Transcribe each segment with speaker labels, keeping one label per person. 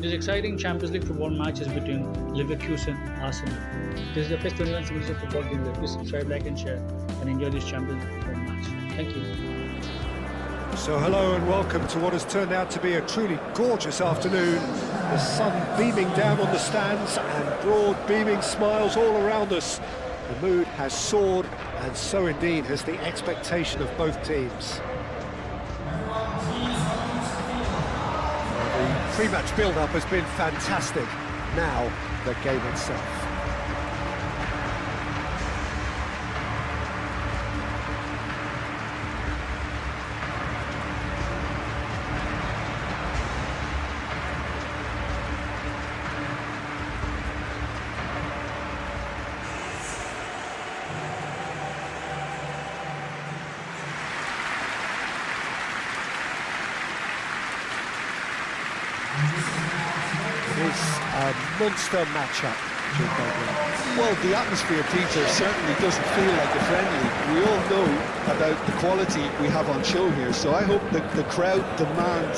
Speaker 1: This exciting Champions League football match is between Leverkusen Arsenal. This is the PES 21 Simulation Football game. Please subscribe, like and share and enjoy this Champions League football match. Thank you.
Speaker 2: So hello and welcome to what has turned out to be a truly gorgeous afternoon. The sun beaming down on the stands and broad beaming smiles all around us. The mood has soared, and so indeed has the expectation of both teams. The pre-match build-up has been fantastic. Now, the game itself. It is a monster matchup.
Speaker 3: Well, the atmosphere, Peter, certainly doesn't feel like a friendly. We all know about the quality we have on show here, so I hope that the crowd demand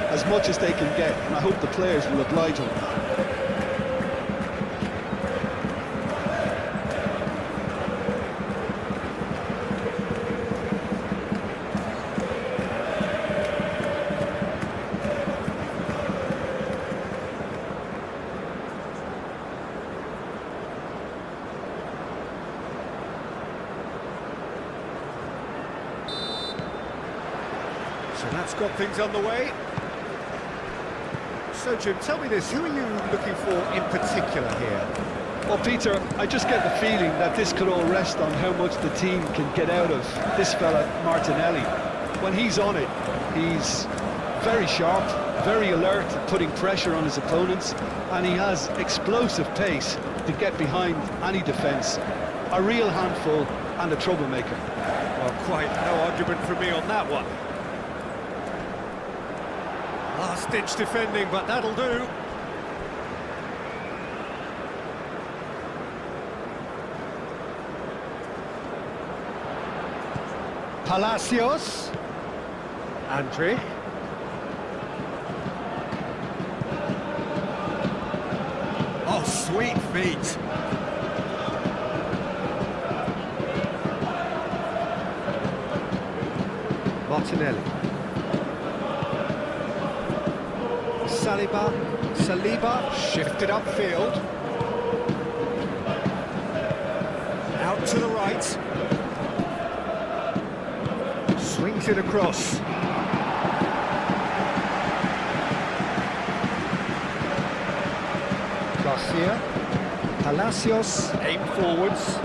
Speaker 3: as much as they can get, and I hope the players will oblige on that.
Speaker 2: So that's got things on the way. So Jim, tell me this, who are you looking for in particular here?
Speaker 3: Well, Peter, I just get the feeling that this could all rest on how much the team can get out of this fella, Martinelli. When he's on it, he's very sharp, very alert at putting pressure on his opponents, and he has explosive pace to get behind any defence. A real handful and a troublemaker.
Speaker 2: Well, quite no argument from me on that one. Last-ditch defending, but that'll do. Palacios. Andri. Oh, sweet feet. Martinelli. Saliba shifted upfield. Out to the right. Swings it across. Garcia. Palacios. Aim forwards.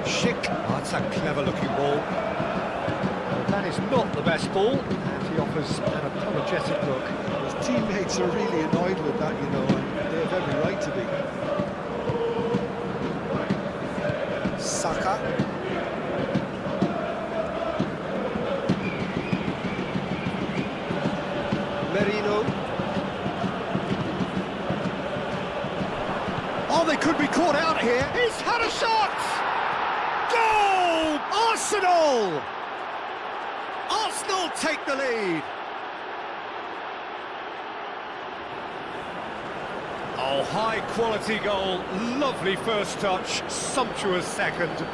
Speaker 2: Schick. Oh, that's a clever-looking ball. But that is not the best ball. And he offers an apologetic look.
Speaker 3: Teammates are really annoyed with that, you know, and they have every right to be.
Speaker 2: Saka. Merino. Oh, they could be caught out here. He's had a shot! Goal! Arsenal! Arsenal take the lead. Oh, high-quality goal, lovely first touch, sumptuous second.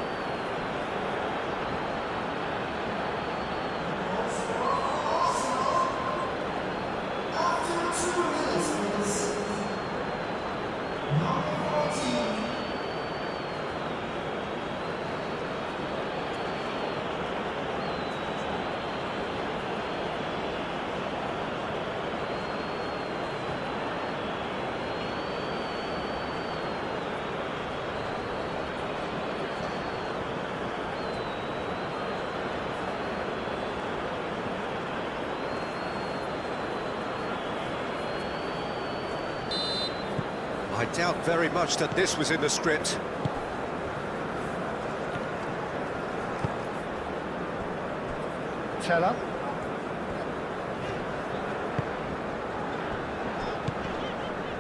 Speaker 2: I doubt very much that this was in the script. Teller.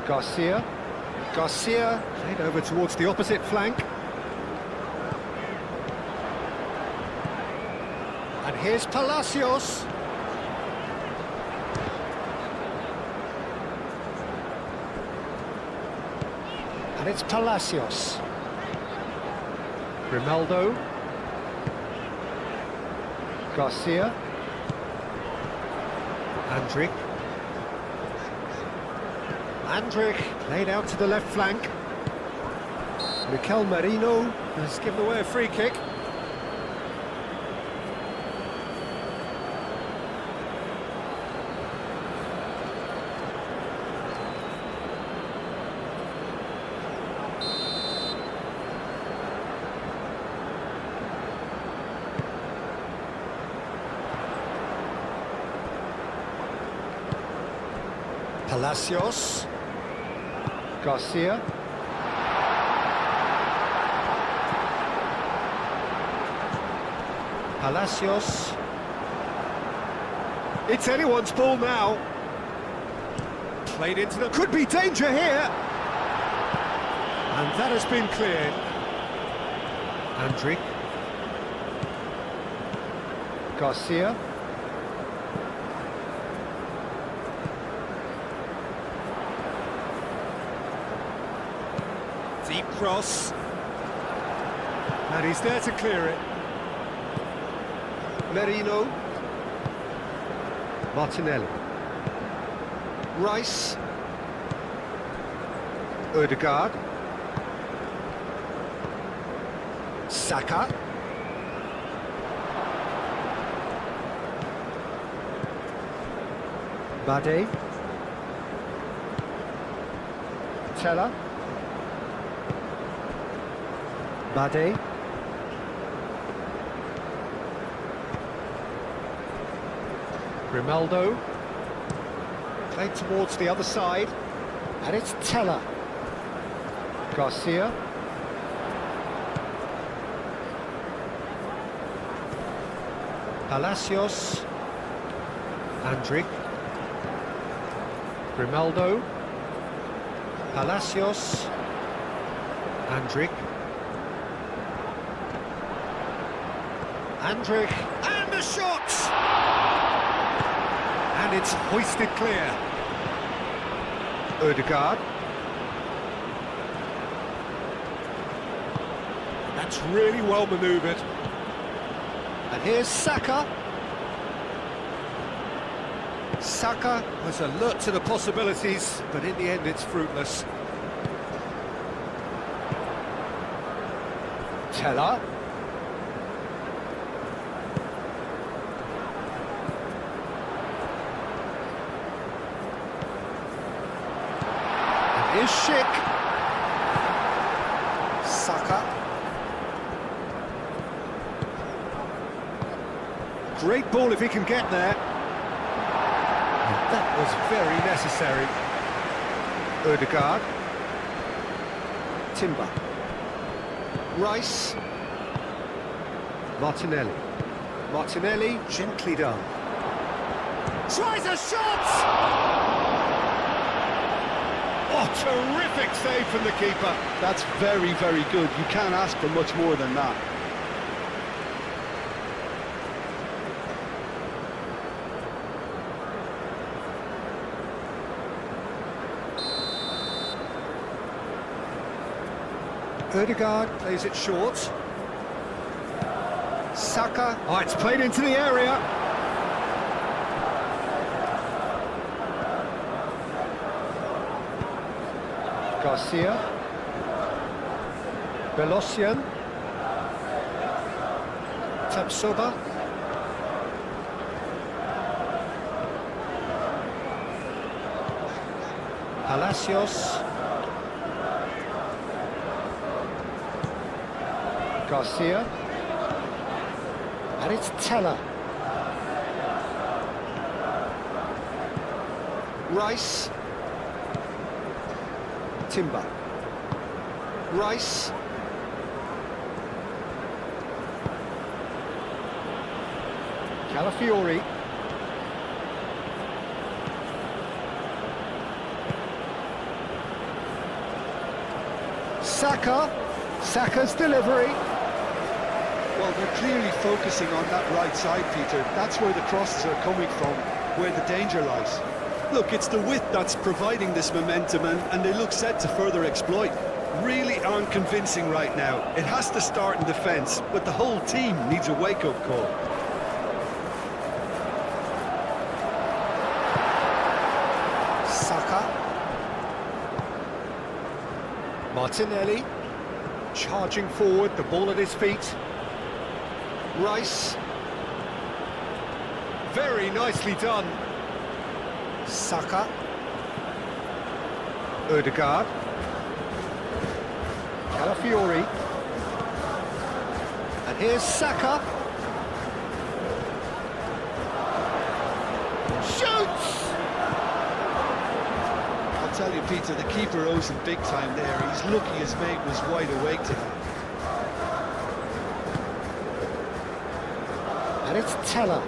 Speaker 2: Garcia. Garcia played over towards the opposite flank. And here's Palacios. And it's Palacios. Grimaldo. Garcia. Andrick laid out to the left flank. Mikel Merino has given away a free kick. Palacios. Garcia. Palacios. It's anyone's ball now. Played into the... Could be danger here. And that has been cleared. Andrick. Garcia. Deep cross. And he's there to clear it. Merino. Martinelli. Rice. Ødegaard. Saka. Bade. Teller. Bade. Grimaldo. Played towards the other side. And it's Teller. Garcia. Palacios. Andrick. Grimaldo. Palacios. Andrick. Andrick, and the shot! And it's hoisted clear. Ødegaard. That's really well manoeuvred. And here's Saka. Saka was alert to the possibilities, but in the end it's fruitless. Teller. Is Schick. Saka. Great ball if he can get there. And that was very necessary. Ødegaard. Timber. Rice. Martinelli. Martinelli, gently done. Tries a shot! Oh, terrific save from the keeper.
Speaker 3: That's very, very good. You can't ask for much more than that.
Speaker 2: Ødegaard plays it short. Saka. Oh, it's played into the area. Garcia. Belosian. Tapsoba. Palacios. Garcia. And it's Teller. Rice. Timber. Rice. Calafiori. Saka. Saka's delivery.
Speaker 3: Well, they're clearly focusing on that right side, Peter. That's where the crosses are coming from, where the danger lies. Look, it's the width that's providing this momentum, and they look set to further exploit. really aren't convincing right now. It has to start in defence, but the whole team needs a wake-up call.
Speaker 2: Saka. Martinelli. Charging forward, the ball at his feet. Rice. Very nicely done. Saka. Ødegaard. Calafiori. And here's Saka. Shoots!
Speaker 3: I'll tell you, Peter, the keeper owes him big time there. He's lucky his mate was wide awake today.
Speaker 2: And it's Teller.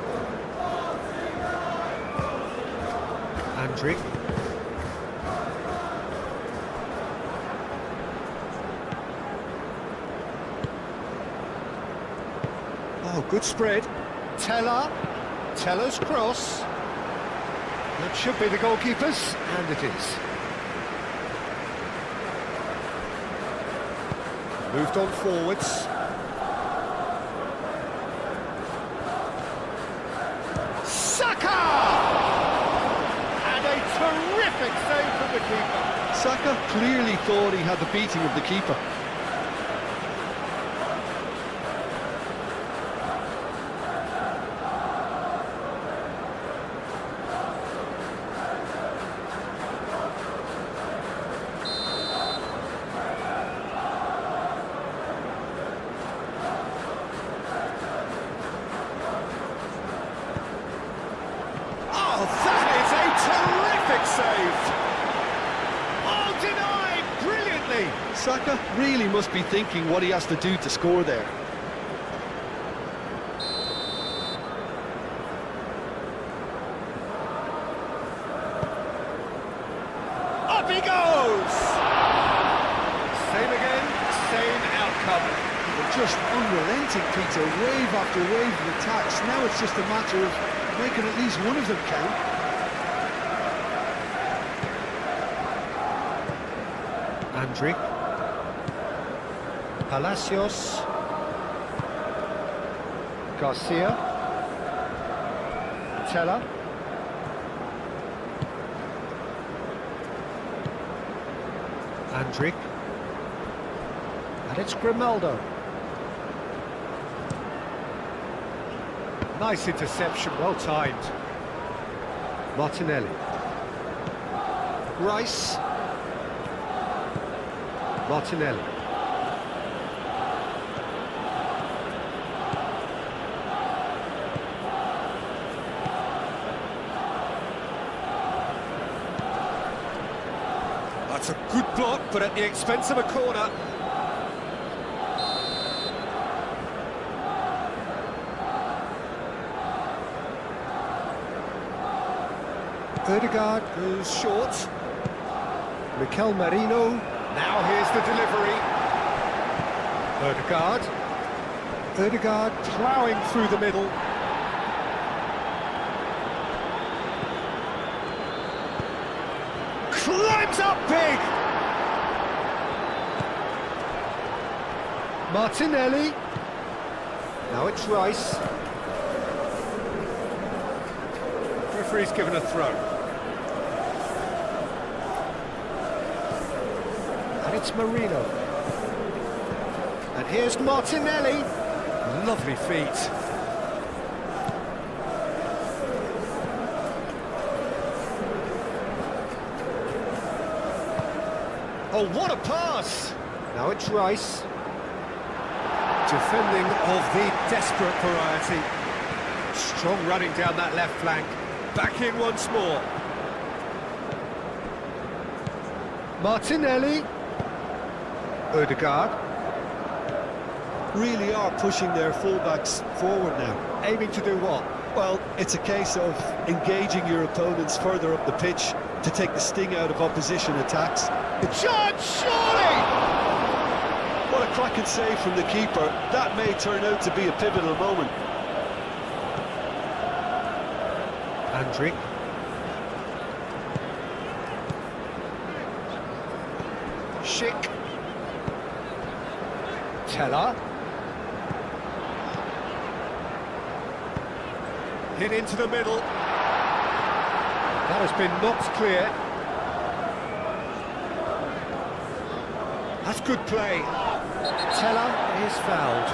Speaker 2: Andrick. Oh, good spread. Teller. Teller's cross. That should be the goalkeeper's, and it is. Moved on forwards. Saka! And a terrific save from the keeper.
Speaker 3: Saka clearly thought he had the beating of the keeper.
Speaker 2: Oh, that is a terrific save! Oh, denied brilliantly!
Speaker 3: Saka really must be thinking what he has to do to score there.
Speaker 2: Up he goes! Same again, same outcome.
Speaker 3: They're just unrelenting, Peter, wave after wave of attacks. Now it's just a matter of making at least one of them count.
Speaker 2: Andrick. Palacios. Garcia. Teller. Andrick. And it's Grimaldo. Nice interception, well timed. Martinelli. Rice. Martinelli. That's a good block, but at the expense of a corner. Ødegaard goes short. Mikel Merino. Now here's the delivery. Ødegaard. Ødegaard ploughing through the middle. Climbs up big! Martinelli. Now it's Rice. Referee's given a throw. And it's Marino. And here's Martinelli. Lovely feet. Oh, what a pass! Now it's Rice. Defending of the desperate variety. Strong running down that left flank. Back in once more. Martinelli. Ødegaard.
Speaker 3: Really are pushing their fullbacks forward now.
Speaker 2: Aiming to do what?
Speaker 3: Well, it's a case of engaging your opponents further up the pitch to take the sting out of opposition attacks.
Speaker 2: The charge, surely!
Speaker 3: What a cracking save from the keeper. That may turn out to be a pivotal moment.
Speaker 2: Andrick. Schick. Teller. Hit into the middle. That has been knocked clear. That's good play. Teller is fouled.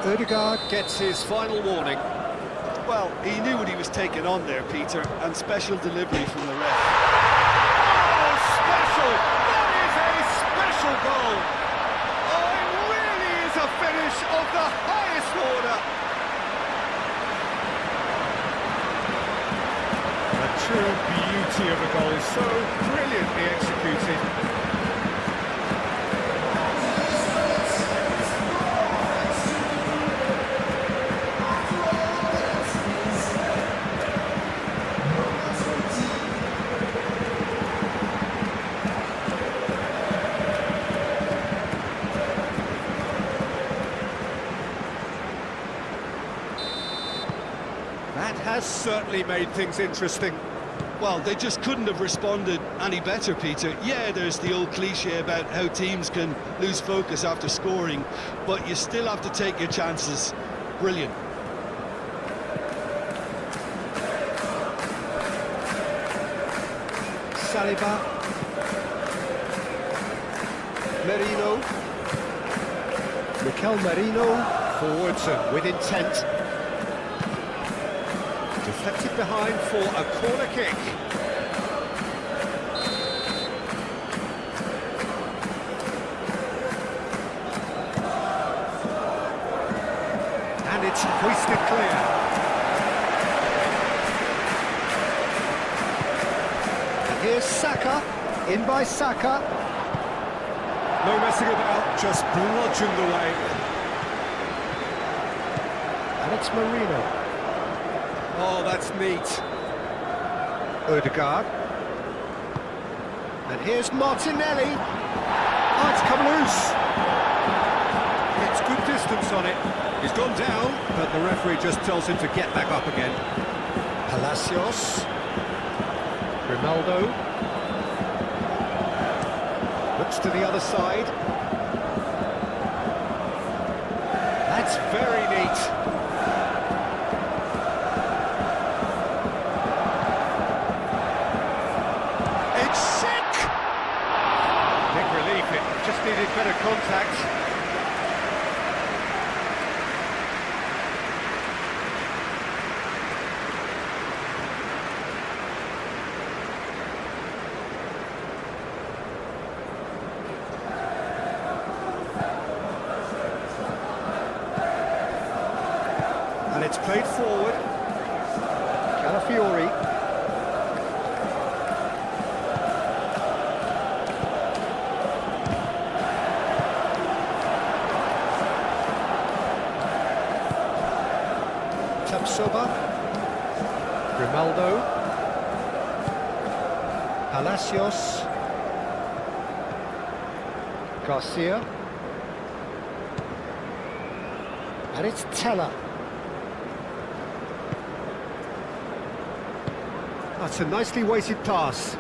Speaker 2: Ødegaard gets his final warning.
Speaker 3: Well, he knew what he was taking on there, Peter, and special delivery from the ref.
Speaker 2: Oh, special! That is a special goal! Oh, it really is a finish of the highest order! A true beauty of a goal, so brilliantly executed. That has certainly made things interesting.
Speaker 3: Well, they just couldn't have responded any better, Peter. Yeah, there's the old cliche about how teams can lose focus after scoring, but you still have to take your chances. Brilliant.
Speaker 2: Saliba. Merino. Mikel Merino. Forwards and with intent. Deflected behind for a corner kick. And it's hoisted clear. And here's Saka, in by Saka. No messing about, just bludgeoned away. And it's Marino. Oh, that's neat. Ødegaard. And here's Martinelli. Oh, it's come loose. It's good distance on it. He's gone down, but the referee just tells him to get back up again. Palacios. Ronaldo. Looks to the other side. That's very neat. Just needed better contact. And it's played forward. Calafiori. Soba, Grimaldo, Palacios, Garcia, and it's Teller. That's a nicely weighted pass.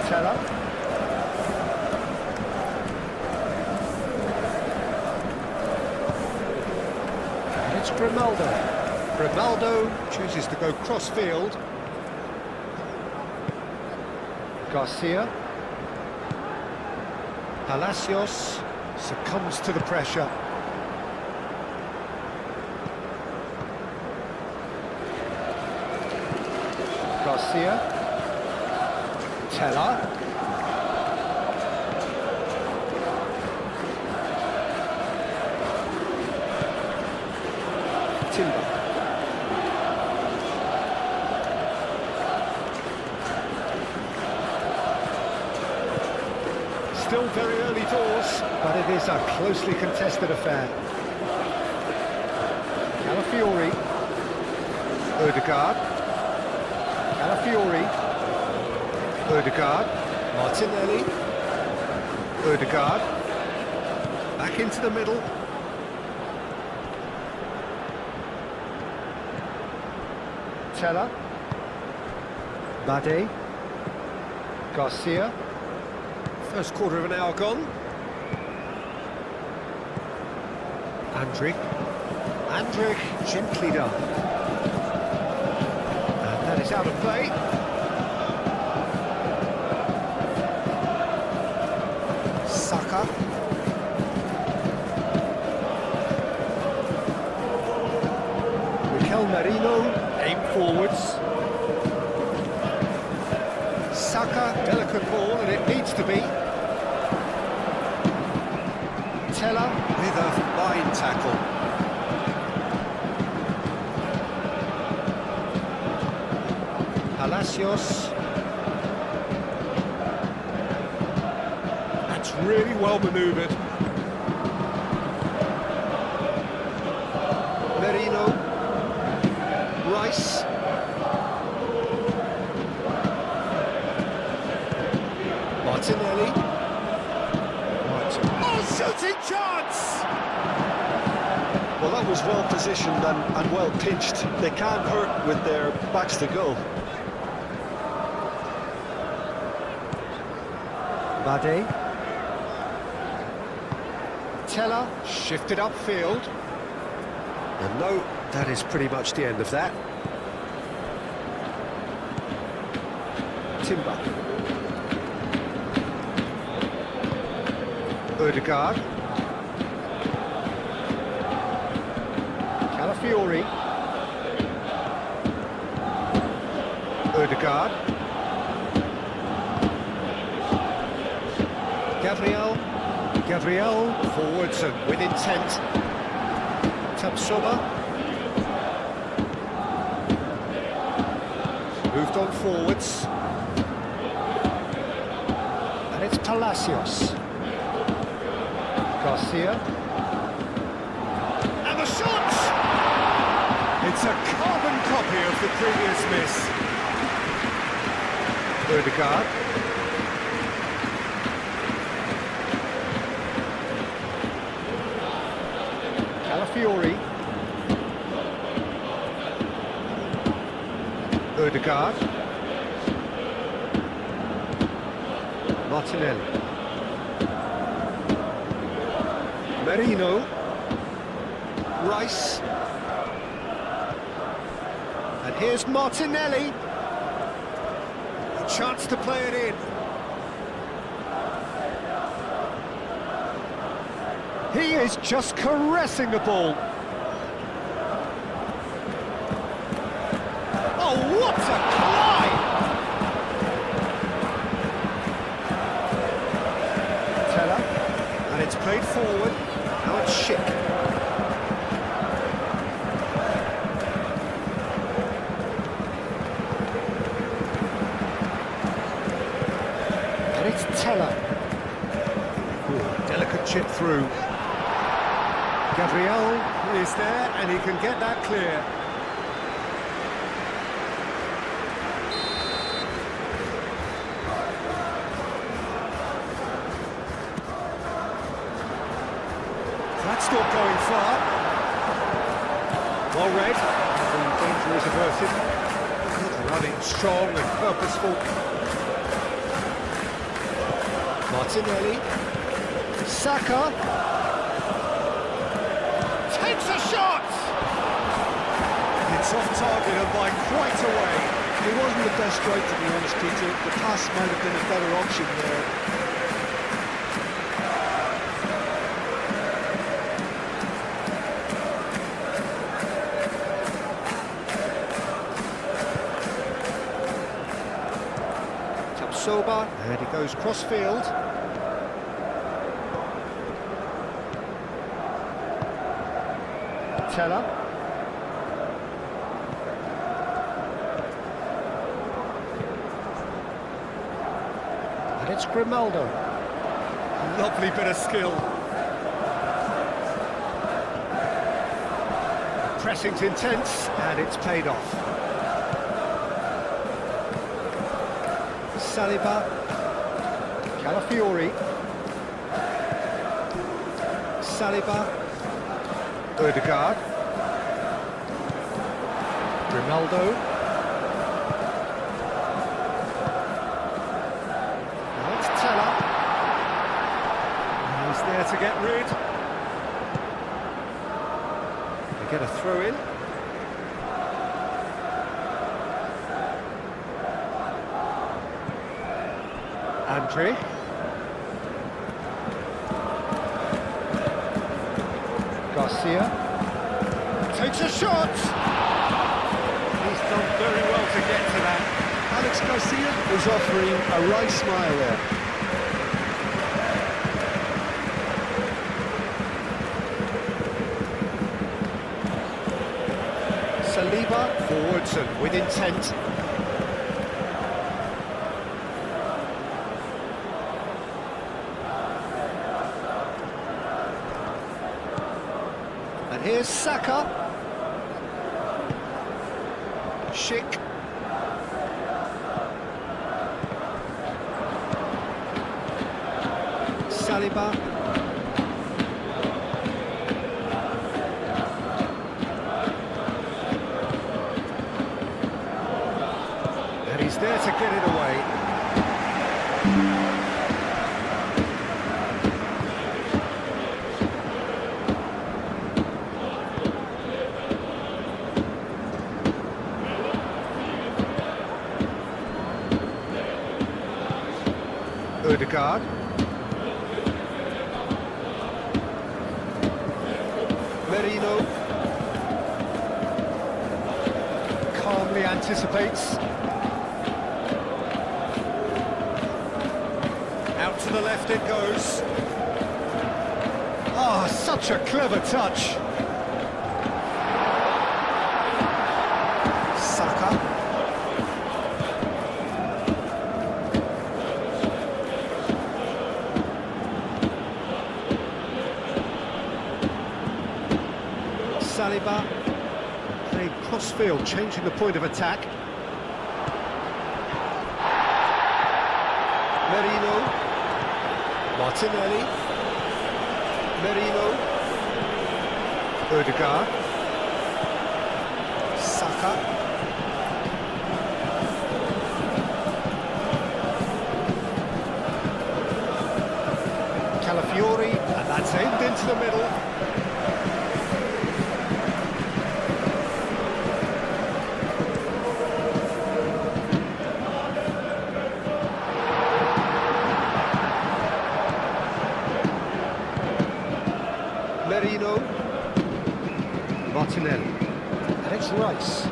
Speaker 2: Teller. And it's Grimaldo. Grimaldo chooses to go cross-field. Garcia. Palacios succumbs to the pressure. Garcia. Teller. Timber. Still very early doors, but it is a closely contested affair. Calafiori. Odegaard. Calafiori. Odegaard. Martinelli. Odegaard. Back into the middle. Teller. Bade. Garcia. First quarter of an hour gone. Andrich. Andrich, gently done. And that is out of play. Saka. Mikel Merino, aim forwards. Saka, delicate ball, and it needs to be. Teller with a fine tackle. Palacios. That's really well manoeuvred. Merino. Rice. Martinelli. Oh, shooting chance!
Speaker 3: Well, that was well positioned and well pitched. They can't hurt with their backs to goal.
Speaker 2: Bade. Teller shifted upfield. And no, that is pretty much the end of that. Timber. Odegaard. Calafiori. Odegaard. Gabriel forwards and with intent. Tapsoba. Moved on forwards. And it's Palacios. Garcia. And the shot! It's a carbon copy of the previous miss. Odegaard. Calafiori. Odegaard. Martinelli. Merino. Rice. And here's Martinelli. A chance to play it in. He is just caressing the ball. Oh, what a climb! Teller. And it's played forward. Now it's Schick. And it's Teller. Ooh, delicate chip through. Gabriel is there, and he can get that clear. That's not going far. Well read. The danger is averted. Running strong and purposeful. Martinelli. Saka. Takes a shot! It's off target and by quite a way.
Speaker 3: It wasn't the best strike, to be honest, Peter. The pass might have been a better option there.
Speaker 2: Tapsoba, and he goes cross-field. Teller. And it's Grimaldo. Lovely bit of skill. Pressing's intense, and it's paid off. Saliba. Calafiori. Saliba. Ødegaard. Ronaldo. Now it's Teller. He's there to get rid. They get a throw in. Andre. Garcia takes a shot. He's done very well to get to that.
Speaker 3: Alex Garcia is offering a wry smile there.
Speaker 2: Saliba forwards and with intent. And here's Saka. Schick. Saliba. And he's there to get it away. Ødegaard. Merino. Calmly anticipates. Out to the left it goes. Ah, such a clever touch. Saka. Saliba playing cross-field, changing the point of attack. Merino. Martinelli. Merino. Ødegaard. Saka. Calafiori, and that's aimed into the middle. Merino. Martinelli. And it's Rice.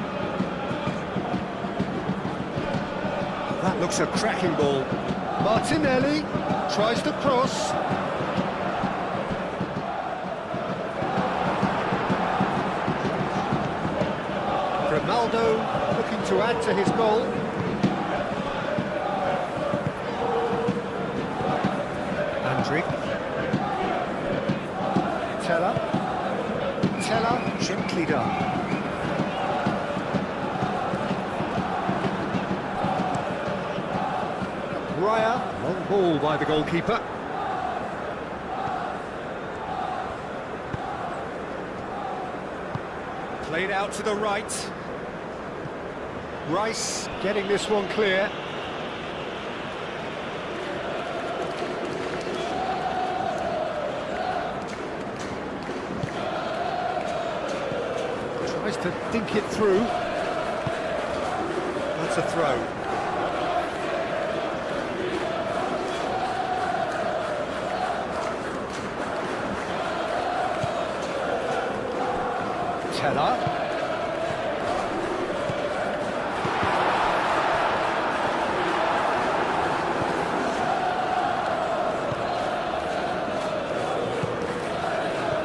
Speaker 2: That looks a cracking ball. Martinelli tries to cross. Ronaldo looking to add to his goal. Andre. Teller. Teller, gently done. Raya, long ball by the goalkeeper. Played out to the right. Rice getting this one clear. Tries to dink it through. That's a throw. Teller.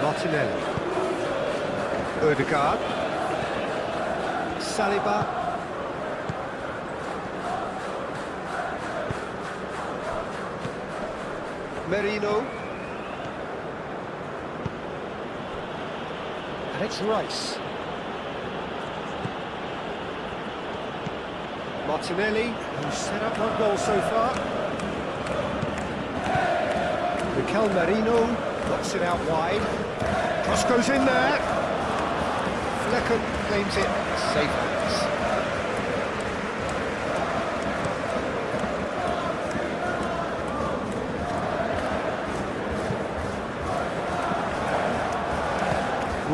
Speaker 2: Martinelli. Ødegaard. Saliba. Merino. And it's Rice. Martinelli, who's set up one goal so far. Mikel Merino knocks it out wide. Cross goes in there. Flecken claims it safe hands.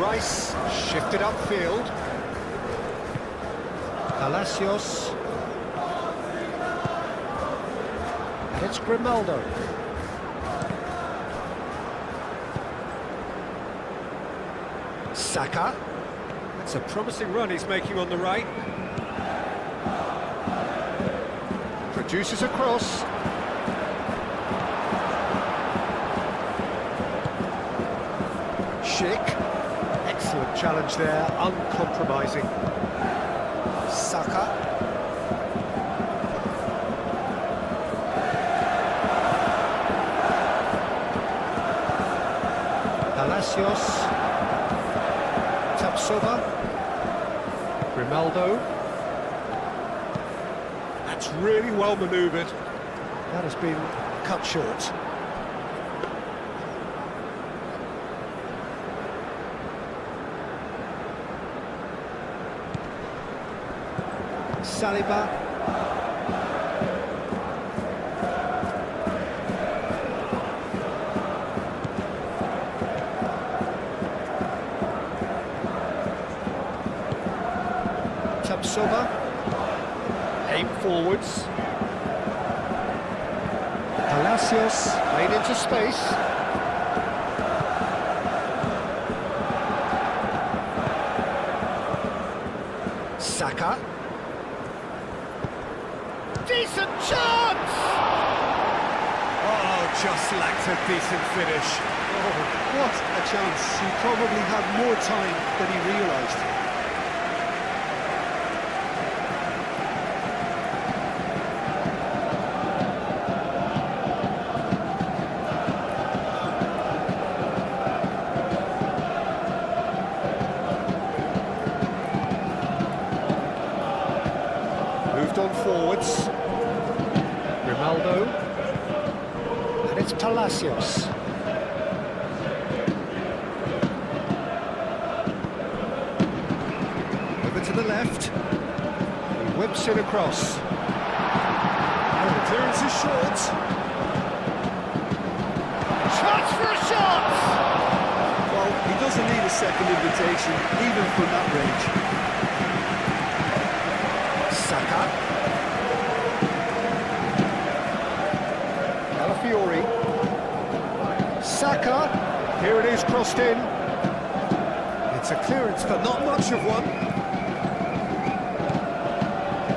Speaker 2: Rice shifted upfield. Palacios. And it's Grimaldo. Saka. That's a promising run he's making on the right. Produces a cross. Schick. Excellent challenge there, uncompromising. Saka. Palacios. Tapsoba. Grimaldo. That's really well manoeuvred. That has been cut short. Saliba. Tapsoba. Aim forwards. Palacios made into space. Saka. Decent chance! Oh, just lacked a decent finish.
Speaker 3: Oh, what a chance. He probably had more time than he realised.
Speaker 2: Moved on forwards. Grimaldo. And it's Palacios. Over to the left. He whips it across. Oh, the clearance is short. Chance for a shot!
Speaker 3: Well, he doesn't need a second invitation, even from that range.
Speaker 2: Saka. Calafiori. Saka. Here it is, crossed in. It's a clearance, but not much of one.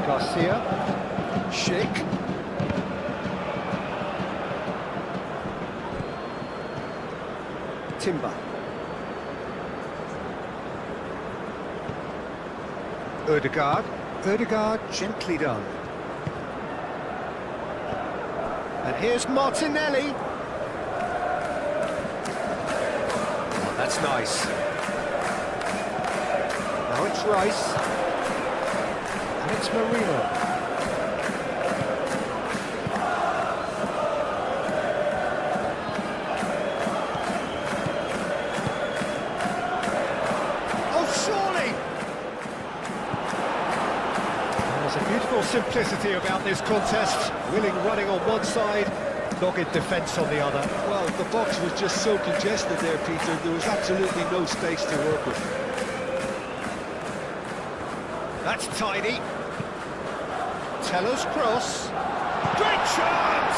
Speaker 2: Garcia. Schick. Timber. Ødegaard. Ødegaard gently done. And here's Martinelli. Oh, that's nice. Now it's Rice. And it's Marino. There's a beautiful simplicity about this contest. Willing running on one side, dogged defence on the other.
Speaker 3: Well, the box was just so congested there, Peter. There was absolutely no space to work with.
Speaker 2: That's tidy. Teller's cross. Great chance!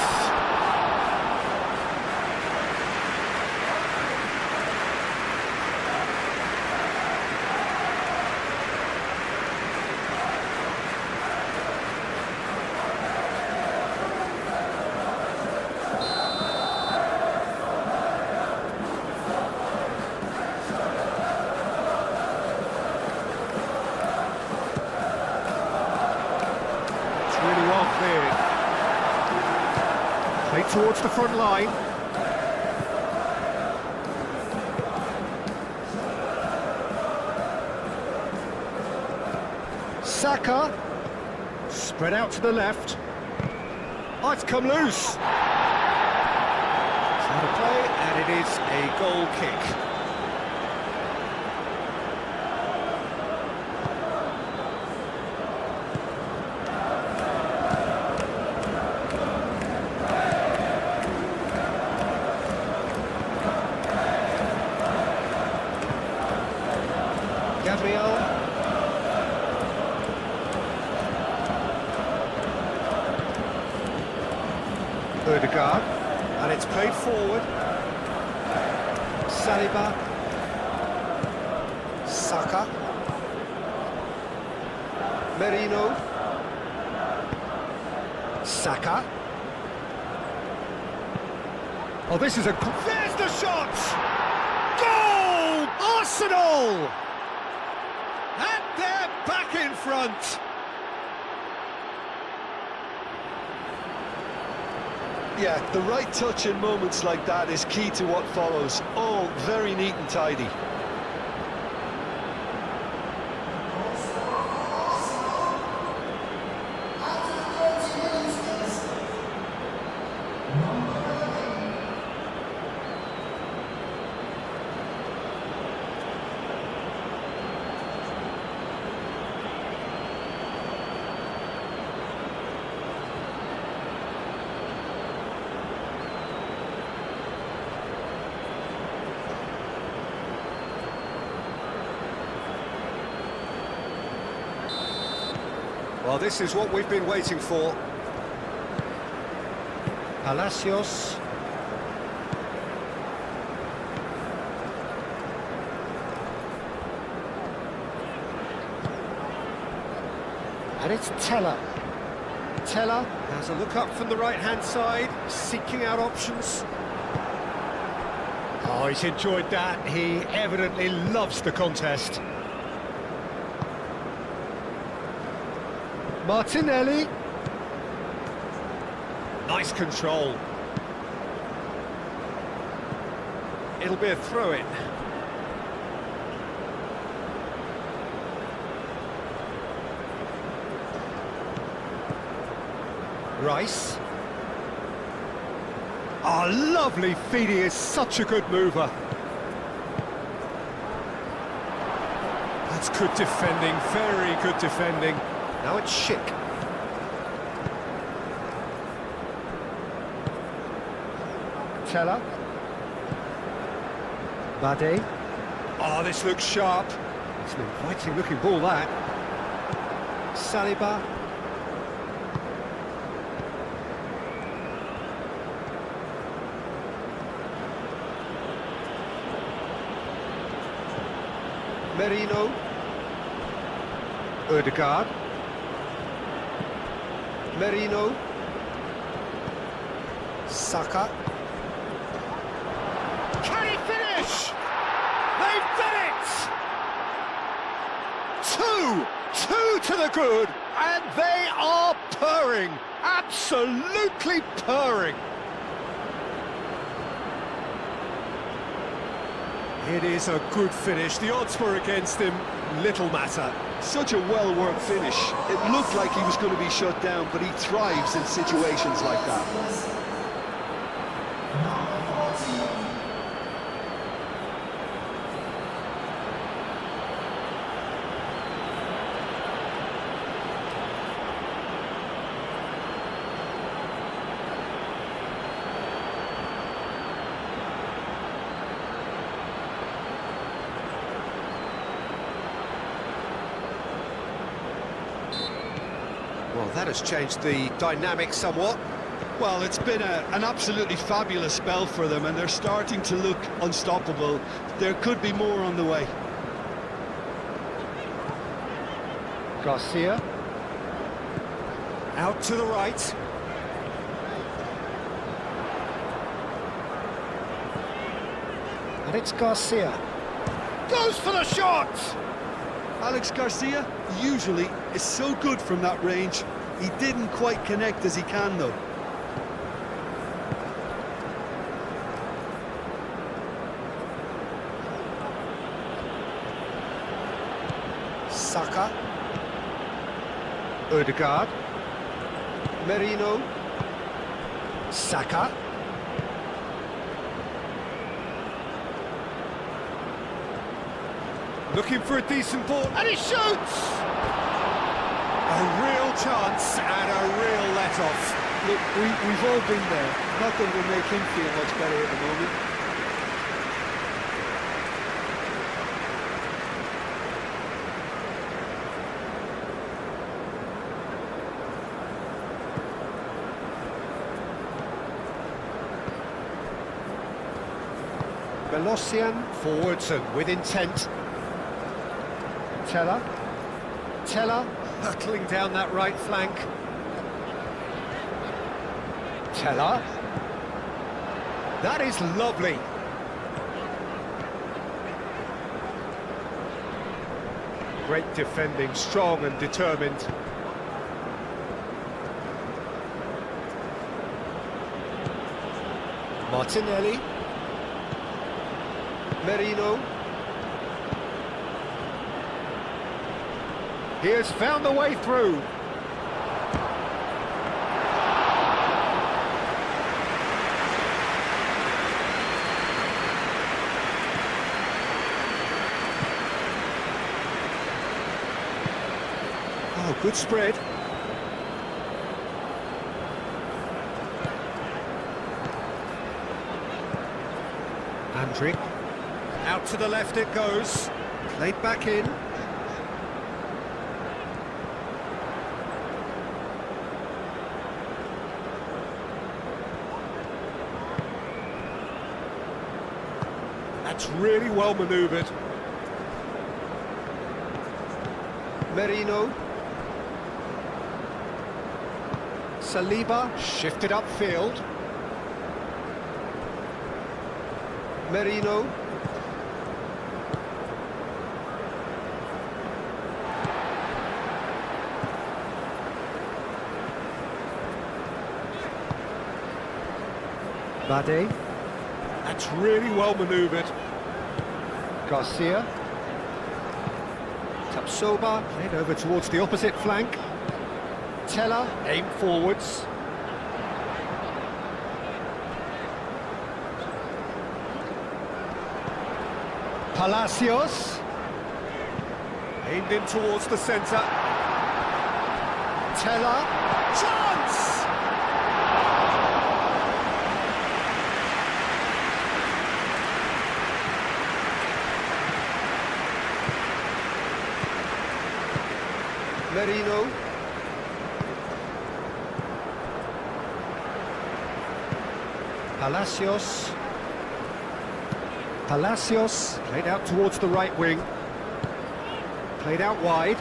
Speaker 2: Really well cleared. Play towards the front line. Saka Spread out to the left. Oh, it's come loose. It's out of play, and it is a goal kick. Gabriel. Ødegaard, and it's played forward. Saliba. Saka. Merino. Saka. Oh, this is a... There's the shot! Goal! Arsenal! And they're back in front!
Speaker 3: Yeah, the right touch in moments like that is key to what follows. All very neat and tidy.
Speaker 2: Well, this is what we've been waiting for. Palacios. And it's Teller. Teller has a look up from the right-hand side, seeking out options. Oh, he's enjoyed that. He evidently loves the contest. Martinelli. Nice control. It'll be a throw-in. Rice. Oh, lovely feed. He is such a good mover. That's good defending, very good defending. Now it's Schick. Teller. Bade. Oh, this looks sharp. It's an inviting looking ball, that. Saliba. Merino. Ødegaard. Merino. Saka. Can he finish? They've done it! Two to the good, and they are purring, absolutely purring. It is a good finish. The odds were against him, little matter.
Speaker 3: Such a well-worked finish. It looked like he was going to be shut down, but he thrives in situations like that.
Speaker 2: Well, that has changed the dynamic somewhat.
Speaker 3: Well, it's been an absolutely fabulous spell for them, and they're starting to look unstoppable. There could be more on the way.
Speaker 2: Garcia. Out to the right. And it's Garcia. Goes for the shot!
Speaker 3: Alex Garcia usually is so good from that range. He didn't quite connect as he can, though.
Speaker 2: Saka. Ødegaard.
Speaker 3: Merino.
Speaker 2: Saka. Looking for a decent ball, and he shoots! A real chance and a real let-off.
Speaker 3: Look, we've all been there. Not that it'll make him feel much better at the moment.
Speaker 2: Velocian forwards and with intent. Teller hurtling down that right flank. Teller. That is lovely. Great defending, strong and determined. Martinelli.
Speaker 3: Merino.
Speaker 2: He has found the way through. Oh, good spread. Andrick. Out to the left it goes. Played back in. That's really well manoeuvred.
Speaker 3: Merino.
Speaker 2: Saliba shifted upfield.
Speaker 3: Merino.
Speaker 2: Bade. That's really well manoeuvred. Garcia. Tapsoba played over towards the opposite flank. Teller aimed forwards. Palacios aimed in towards the centre. Teller, chance!
Speaker 3: Merino.
Speaker 2: Palacios played out towards the right wing. Played out wide.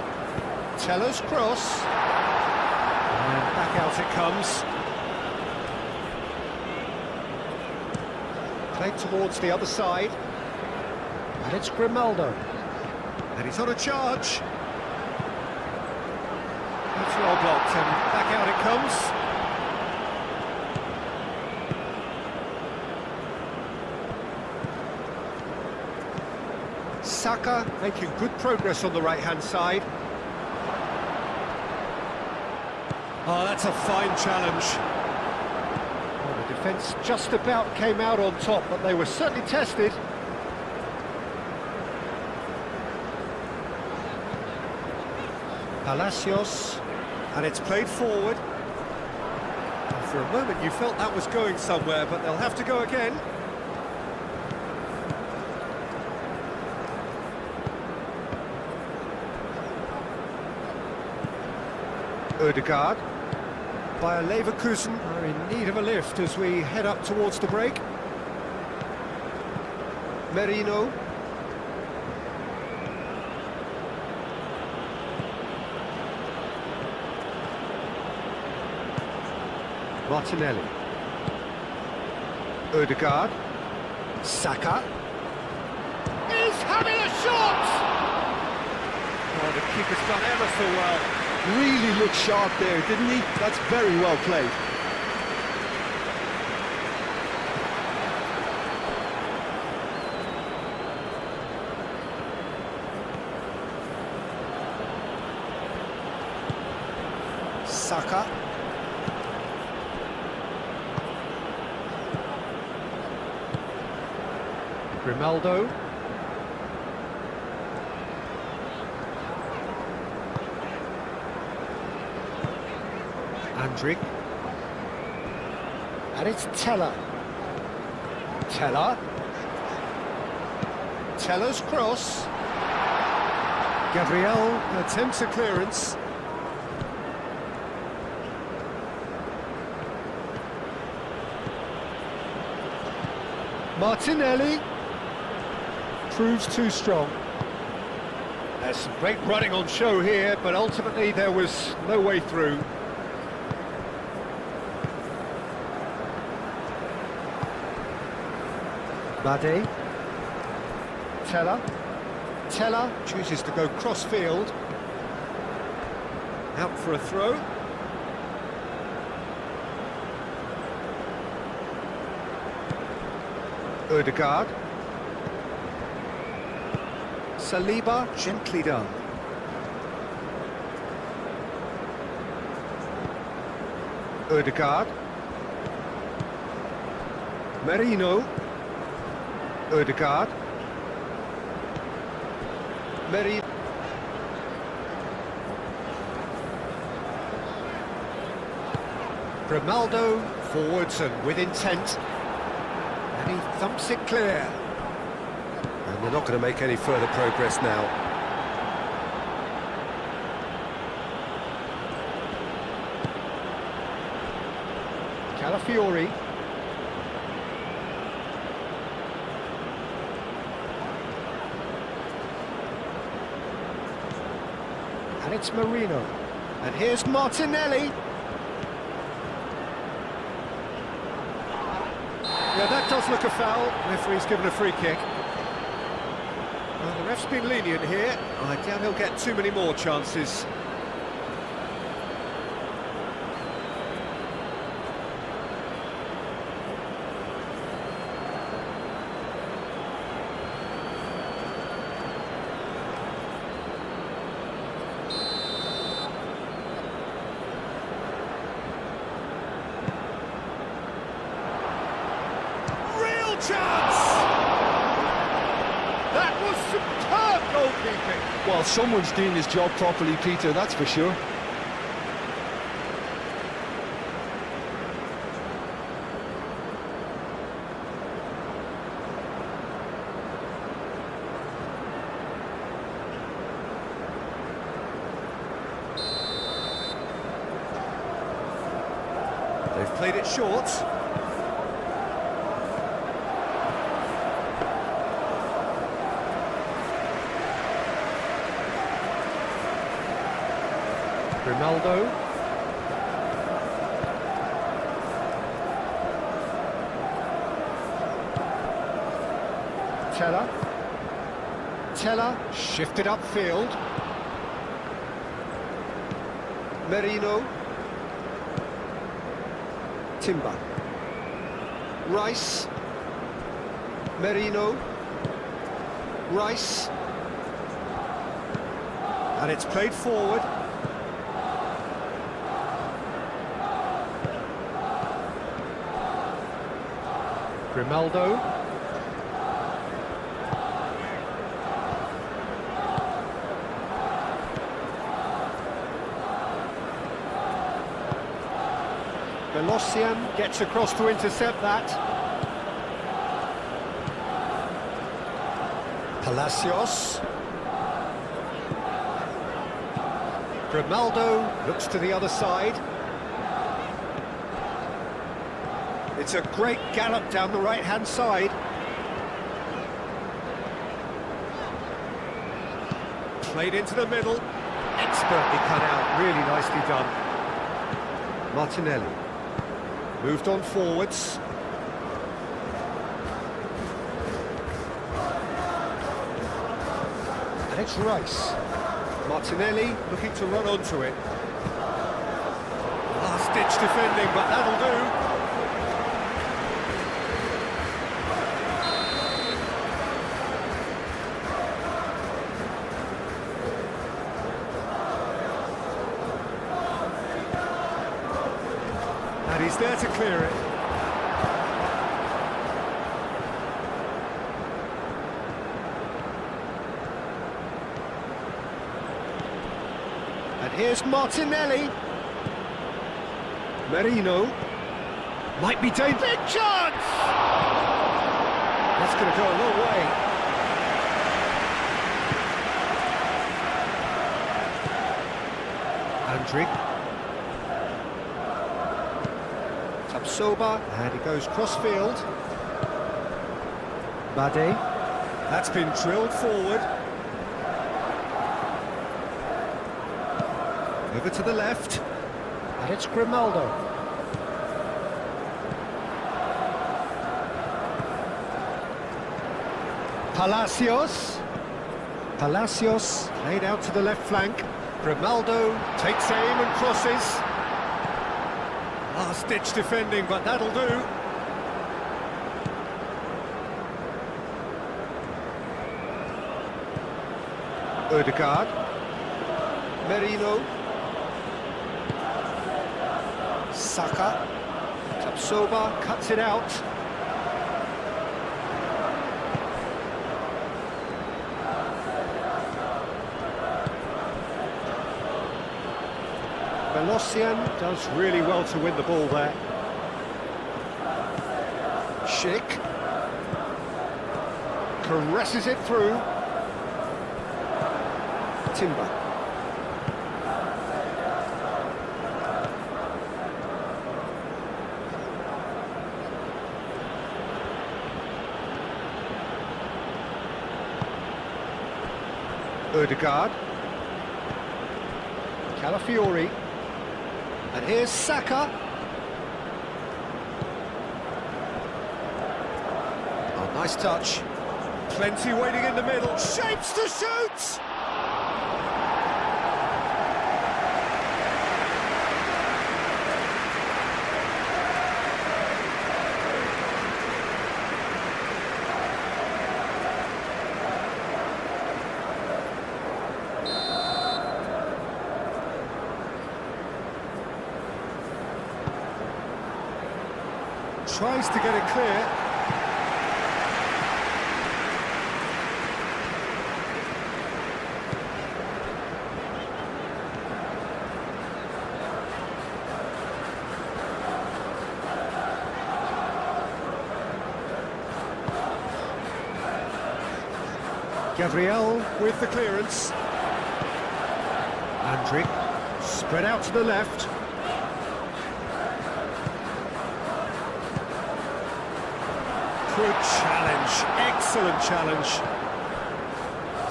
Speaker 2: Teller's cross. And back out it comes. Played towards the other side. And it's Grimaldo. And he's on a charge. It's well blocked and back out it comes. Saka making good progress on the right-hand side. Oh, that's a fine challenge. Well, the defence just about came out on top, but they were certainly tested. Palacios, and it's played forward. And for a moment you felt that was going somewhere, but they'll have to go again. Odegaard. Bayer Leverkusen are in need of a lift as we head up towards the break.
Speaker 3: Merino.
Speaker 2: Martinelli. Odegaard. Saka. He's having a shot! Oh, the keeper's done ever so well.
Speaker 3: Really looked sharp there, didn't he? That's very well played.
Speaker 2: Saka. Grimaldo. Andrick. And it's Teller. Teller. Teller's cross. Gabriel attempts a clearance. Martinelli proves too strong. There's some great running on show here, but ultimately there was no way through. Bade. Teller. Teller chooses to go cross-field. Out for a throw. Ødegaard. Saliba, gently done. Ødegaard. Merino. Ødegaard. Merino. Grimaldo forwards and with intent. And he thumps it clear. And they're not going to make any further progress now. Calafiori. And it's Marino. And here's Martinelli. Yeah, that does look a foul. Referee's given a free kick. Well, the ref's been lenient here. I doubt he'll get too many more chances. Chance! That was superb goalkeeping.
Speaker 3: Well, someone's doing his job properly, Peter, that's for sure.
Speaker 2: They've played it short. Grimaldo. Teller. Teller shifted upfield. Merino. Timber. Rice. Merino. Rice. And it's played forward. Grimaldo. Velocian gets across to intercept that. Palacios. Grimaldo looks to the other side. It's a great gallop down the right-hand side. Played into the middle. Expertly cut out, really nicely done. Martinelli. Moved on forwards. And it's Rice. Martinelli looking to run onto it. Last-ditch defending, but that'll do. And he's there to clear it. And here's Martinelli. Merino. Might be dangerous. Big chance! That's going to go a long way. Andrick. Tapsoba, and he goes cross-field. Bade. That's been drilled forward. Over to the left. And it's Grimaldo. Palacios laid out to the left flank. Grimaldo takes aim and crosses. Last-ditch defending, but that'll do. Ødegaard. Merino. Saka. Tapsoba cuts it out. Velocian does really well to win the ball there. Schick caresses it through. Timber. Ødegaard. Calafiori. And here's Saka. Oh, nice touch. Plenty waiting in the middle. Shapes to shoot! Tries to get it clear. Gabriel with the clearance. Andrick spread out to the left. Good challenge, excellent challenge.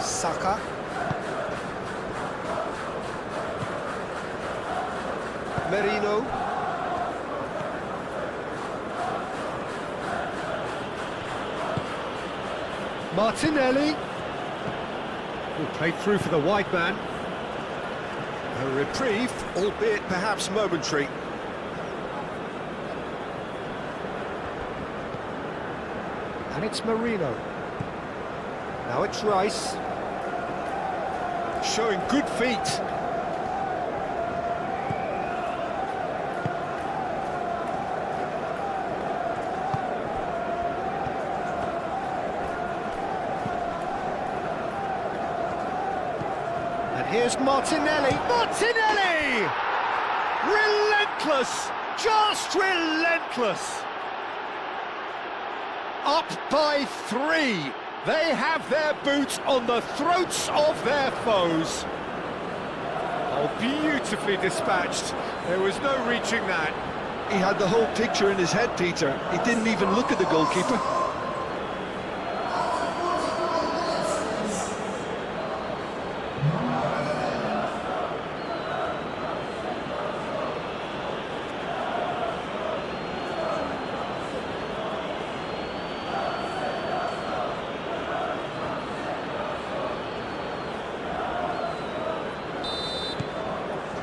Speaker 2: Saka. Merino. Martinelli. Who played through for the wide man. A reprieve, albeit perhaps momentary. And it's Merino. Now it's Rice. Showing good feet. And here's Martinelli. Martinelli! Relentless! Just relentless! Up by 3. They have their boots on the throats of their foes. Oh, beautifully dispatched. There was no reaching that.
Speaker 3: He had the whole picture in his head, Peter. He didn't even look at the goalkeeper.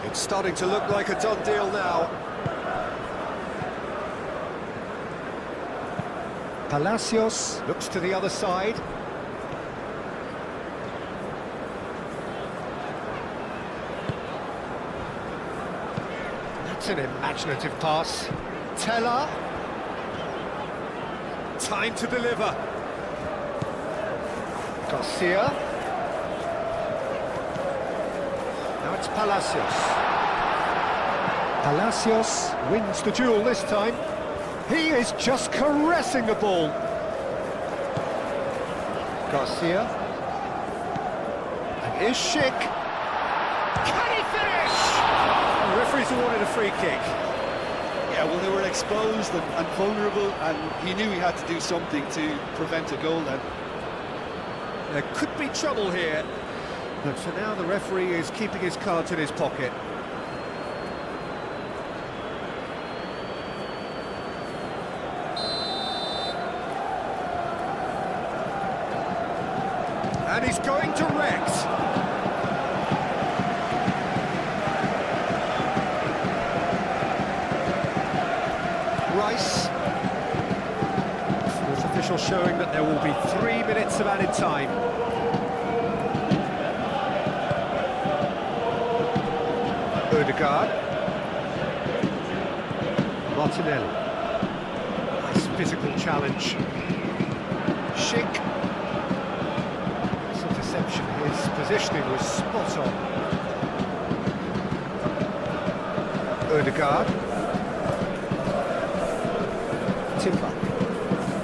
Speaker 2: It's starting to look like a done deal now. Palacios looks to the other side. That's an imaginative pass. Teller. Time to deliver. Garcia. Now it's Palacios. Palacios wins the duel this time. He is just caressing the ball. Garcia. And here's Schick. Can he finish? The referee's awarded a free kick.
Speaker 3: Yeah, well, they were exposed and vulnerable, and he knew he had to do something to prevent a goal then.
Speaker 2: There could be trouble here, but for now the referee is keeping his cards in his pocket. And he's going direct. Rice. Fourth official showing that there will be 3 minutes of added time. Odegaard. Martinelli. Nice physical challenge. Schick. Interception, his positioning was spot on. Odegaard. Timber.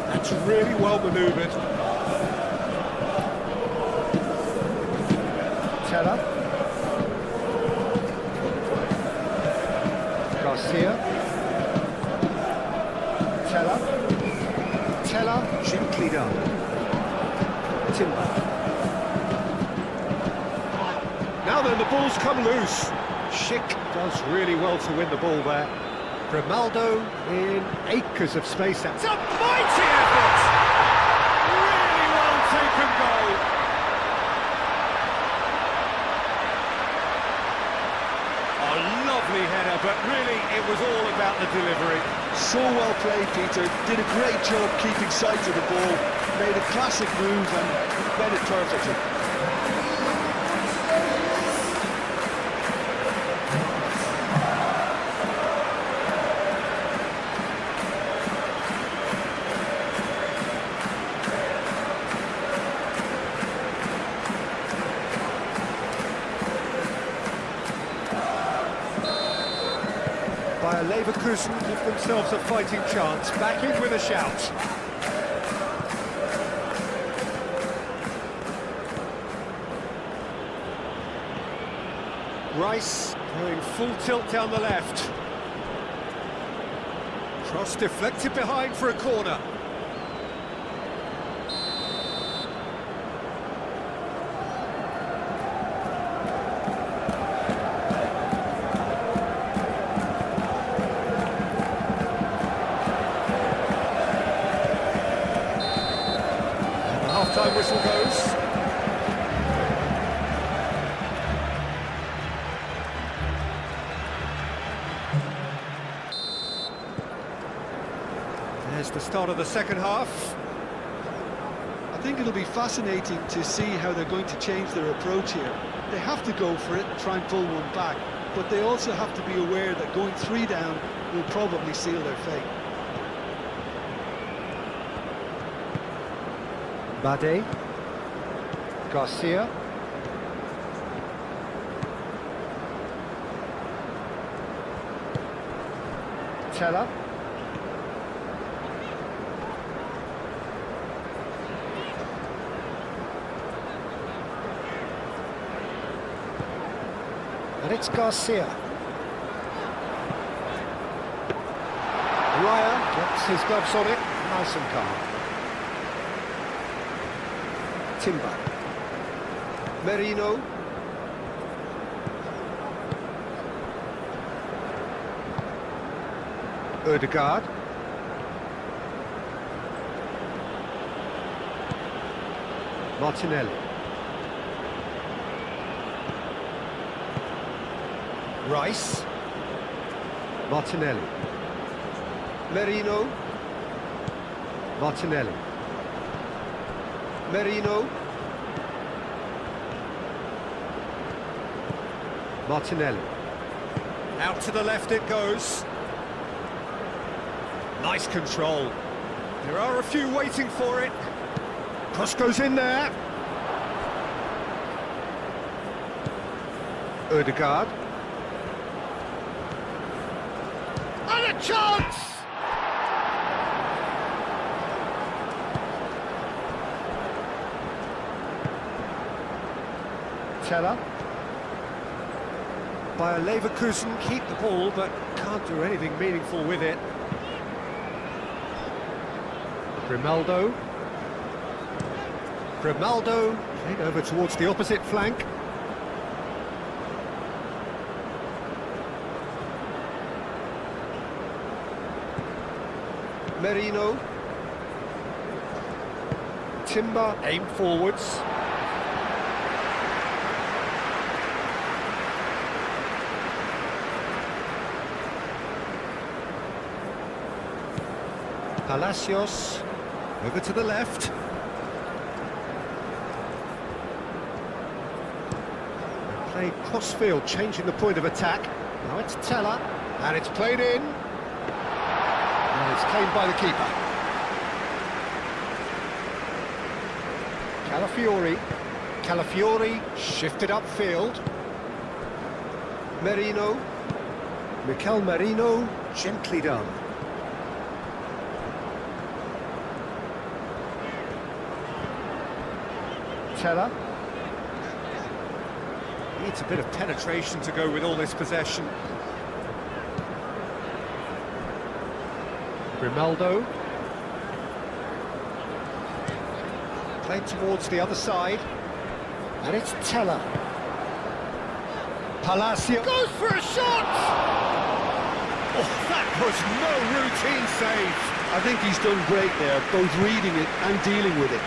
Speaker 2: That's really well manoeuvred. Teller. Garcia. Teller, gently done. Timber. Now then, the ball's come loose. Schick does really well to win the ball there. Grimaldo in acres of space. That's a mighty effort! Really well taken goal. A lovely header, but really it was all about the delivery.
Speaker 3: So well played, Peter. Did a great job keeping sight of the ball. Made a classic move and read it perfectly.
Speaker 2: Bayer Leverkusen give themselves a fighting chance, back in with a shout. Rice going full tilt down the left. Cross deflected behind for a corner. Half-time whistle goes. There's the start of the second half.
Speaker 3: I think it'll be fascinating to see how they're going to change their approach here. They have to go for it and try and pull one back, but they also have to be aware that going 3 down will probably seal their fate.
Speaker 2: Bade. Garcia. Teller. And it's Garcia. Raya gets his gloves on it, nice and calm. Timber. Merino. Odegaard. Martinelli. Rice. Martinelli. Merino. Martinelli. Merino. Martinelli. Out to the left it goes. Nice control. There are a few waiting for it. Cross goes in there. Ødegaard. And a chance! Teller. Bayer Leverkusen keep the ball, but can't do anything meaningful with it. Grimaldo. Grimaldo played over towards the opposite flank. Merino. Timber aimed forwards. Palacios over to the left. Played cross-field, changing the point of attack. Now it's Teller, and it's played in. And it's claimed by the keeper. Calafiori. Calafiori shifted upfield. Merino. Mikel Merino, gently done. Teller. Needs a bit of penetration to go with all this possession. Grimaldo. Played towards the other side. And it's Teller. Palacio goes for a shot! Oh, that was no routine save.
Speaker 3: I think he's done great there, both reading it and dealing with it.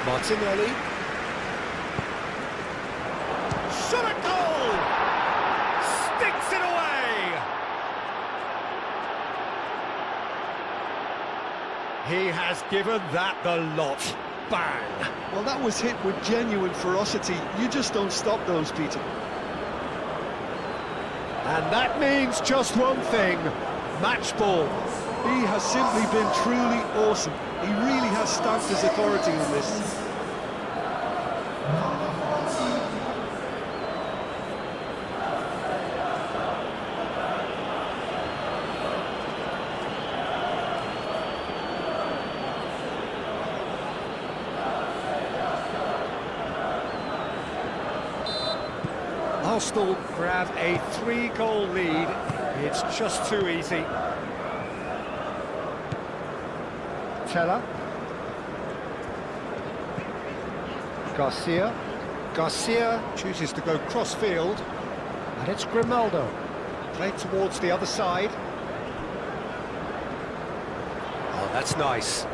Speaker 2: Martinelli. Shot a goal! Sticks it away! He has given that the lot. Bang!
Speaker 3: Well, that was hit with genuine ferocity. You just don't stop those, Peter.
Speaker 2: And that means just one thing, match ball.
Speaker 3: He has simply been truly awesome. He really has stamped his authority on this.
Speaker 2: Arsenal grab a 3-goal lead. It's just too easy. Teller. Garcia. Garcia chooses to go cross-field. And it's Grimaldo. Played towards the other side. Oh, that's nice.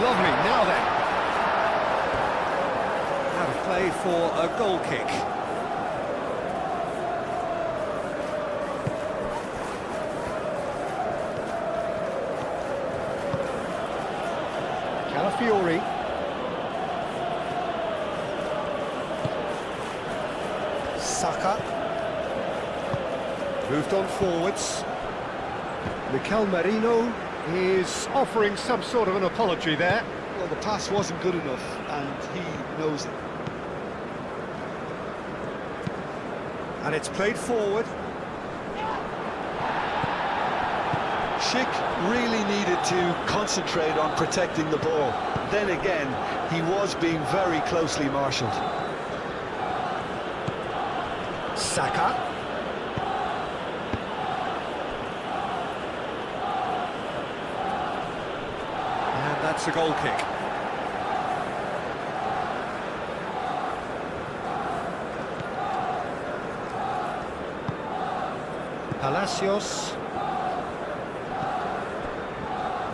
Speaker 2: Lovely, now then. Out of play for a goal kick. Calafiori. Saka. Moved on forwards. Mikel Merino is offering some sort of an apology there.
Speaker 3: Well, the pass wasn't good enough, and he knows it.
Speaker 2: And it's played forward.
Speaker 3: Schick really needed to concentrate on protecting the ball. Then again, he was being very closely marshalled.
Speaker 2: Saka. And that's a goal kick. Palacios.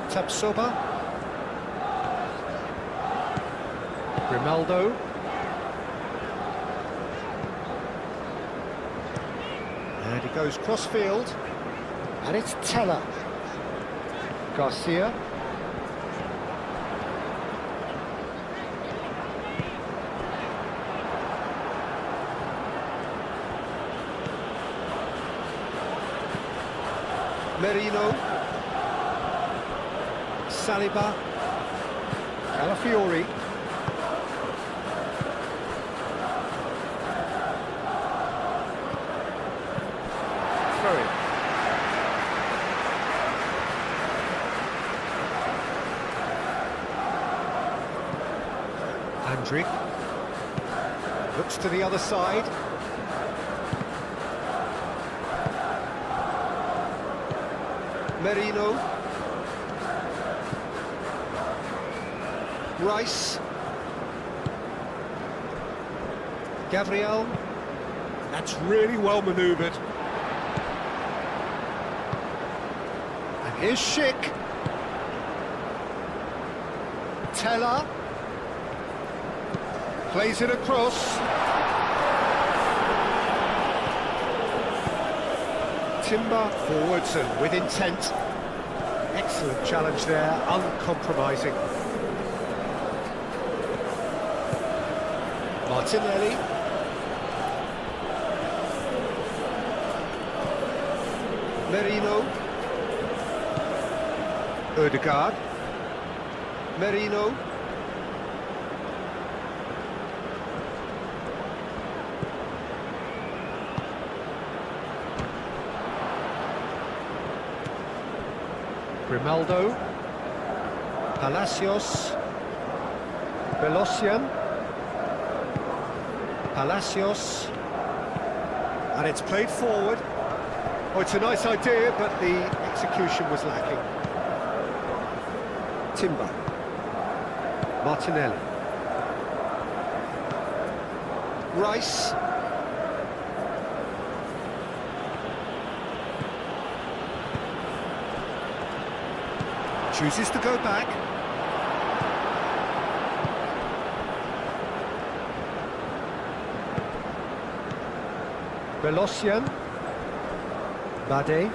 Speaker 2: Tapsoba. Grimaldo. And he goes cross-field. And it's Teller. Garcia. Merino. Saliba. Calafiori. Hendry. Looks to the other side. Merino. Rice. Gabriel. That's really well manoeuvred. And here's Schick. Teller. Plays it across. Timber forwards and with intent. Excellent challenge there, uncompromising. Martinelli. Merino. Ødegaard. Merino. Grimaldo, Palacios, Belosian, Palacios, and it's played forward. Oh, it's a nice idea, but the execution was lacking. Timber, Martinelli, Rice. Chooses to go back. Belosian. Bade.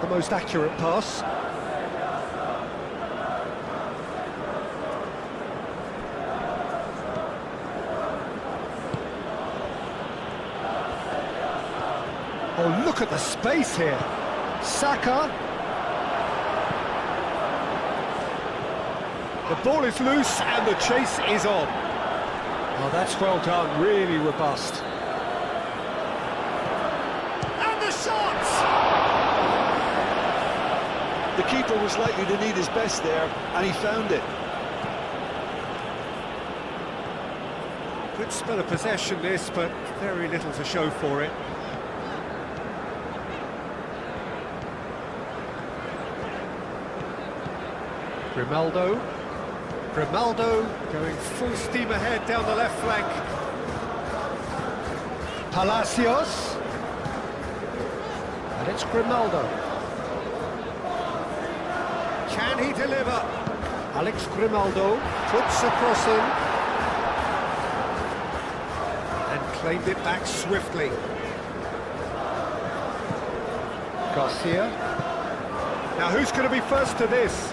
Speaker 2: The most accurate pass. Oh, look at the space here. Saka. The ball is loose and the chase is on. Oh, that's well done, really robust. And the shot!
Speaker 3: The keeper was likely to need his best there, and he found it.
Speaker 2: Good spell of possession this, but very little to show for it. Grimaldo. Grimaldo going full steam ahead down the left flank. Palacios. And it's Grimaldo. Can he deliver? Alex Grimaldo puts a cross in. And claimed it back swiftly. Garcia. Now who's going to be first to this?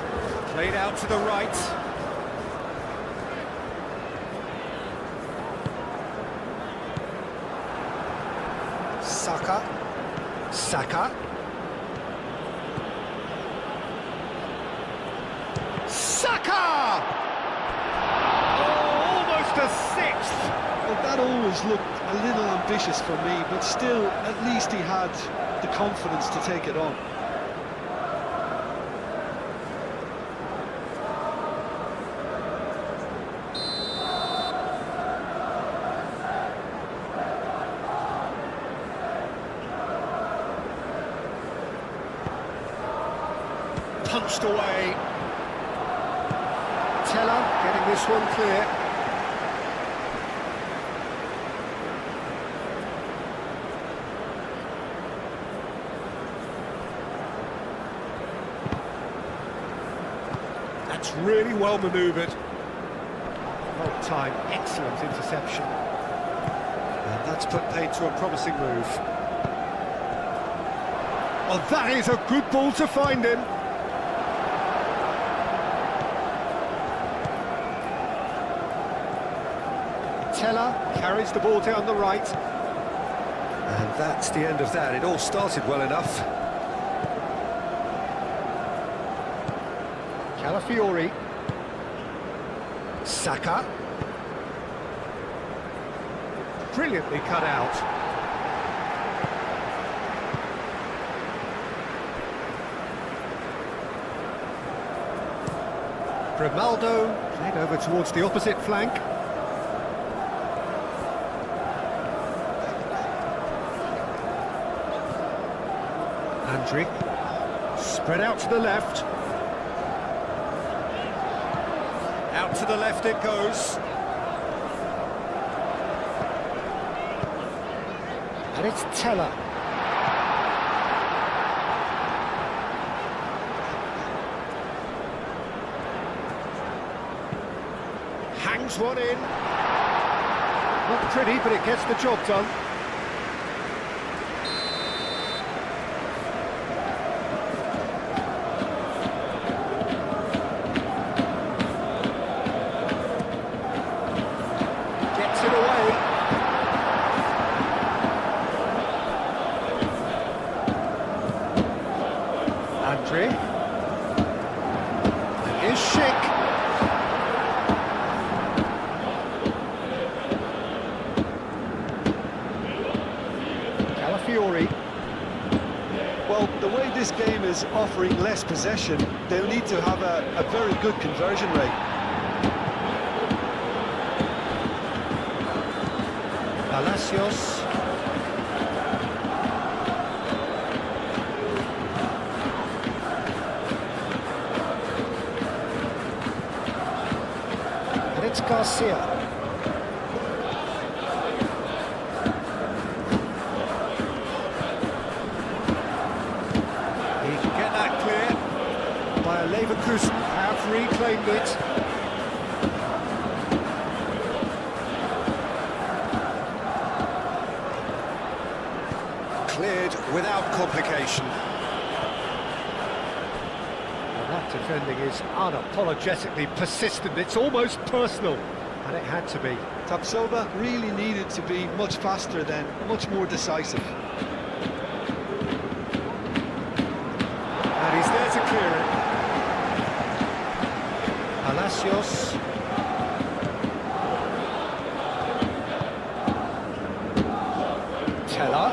Speaker 2: Played out to the right. Saka. Saka. Saka! Oh, almost a sixth!
Speaker 3: Well, that always looked a little ambitious for me, but still, at least he had the confidence to take it on.
Speaker 2: Punched away. Teller getting this one clear. That's really well manoeuvred. Well timed, excellent interception. And that's put paid to a promising move. Well, that is a good ball to find him. Teller carries the ball down the right. And that's the end of that. It all started well enough. Calafiori. Saka. Brilliantly cut out. Grimaldo, played over towards the opposite flank. Andriy, spread out to the left. Out to the left it goes. And it's Teller. Hangs one in. Not pretty, but it gets the job done. Gets it away. Andriy. And here's Schick.
Speaker 3: Well, the way this game is offering less possession, they'll need to have a very good conversion rate.
Speaker 2: Palacios. And it's Garcia. Bayer Leverkusen have reclaimed it. Cleared without complication. Well, that defending is unapologetically persistent. It's almost personal, and it had to be.
Speaker 3: Tapsoba really needed to be much faster then, much more decisive.
Speaker 2: And he's there to clear it. Palacios. Teller.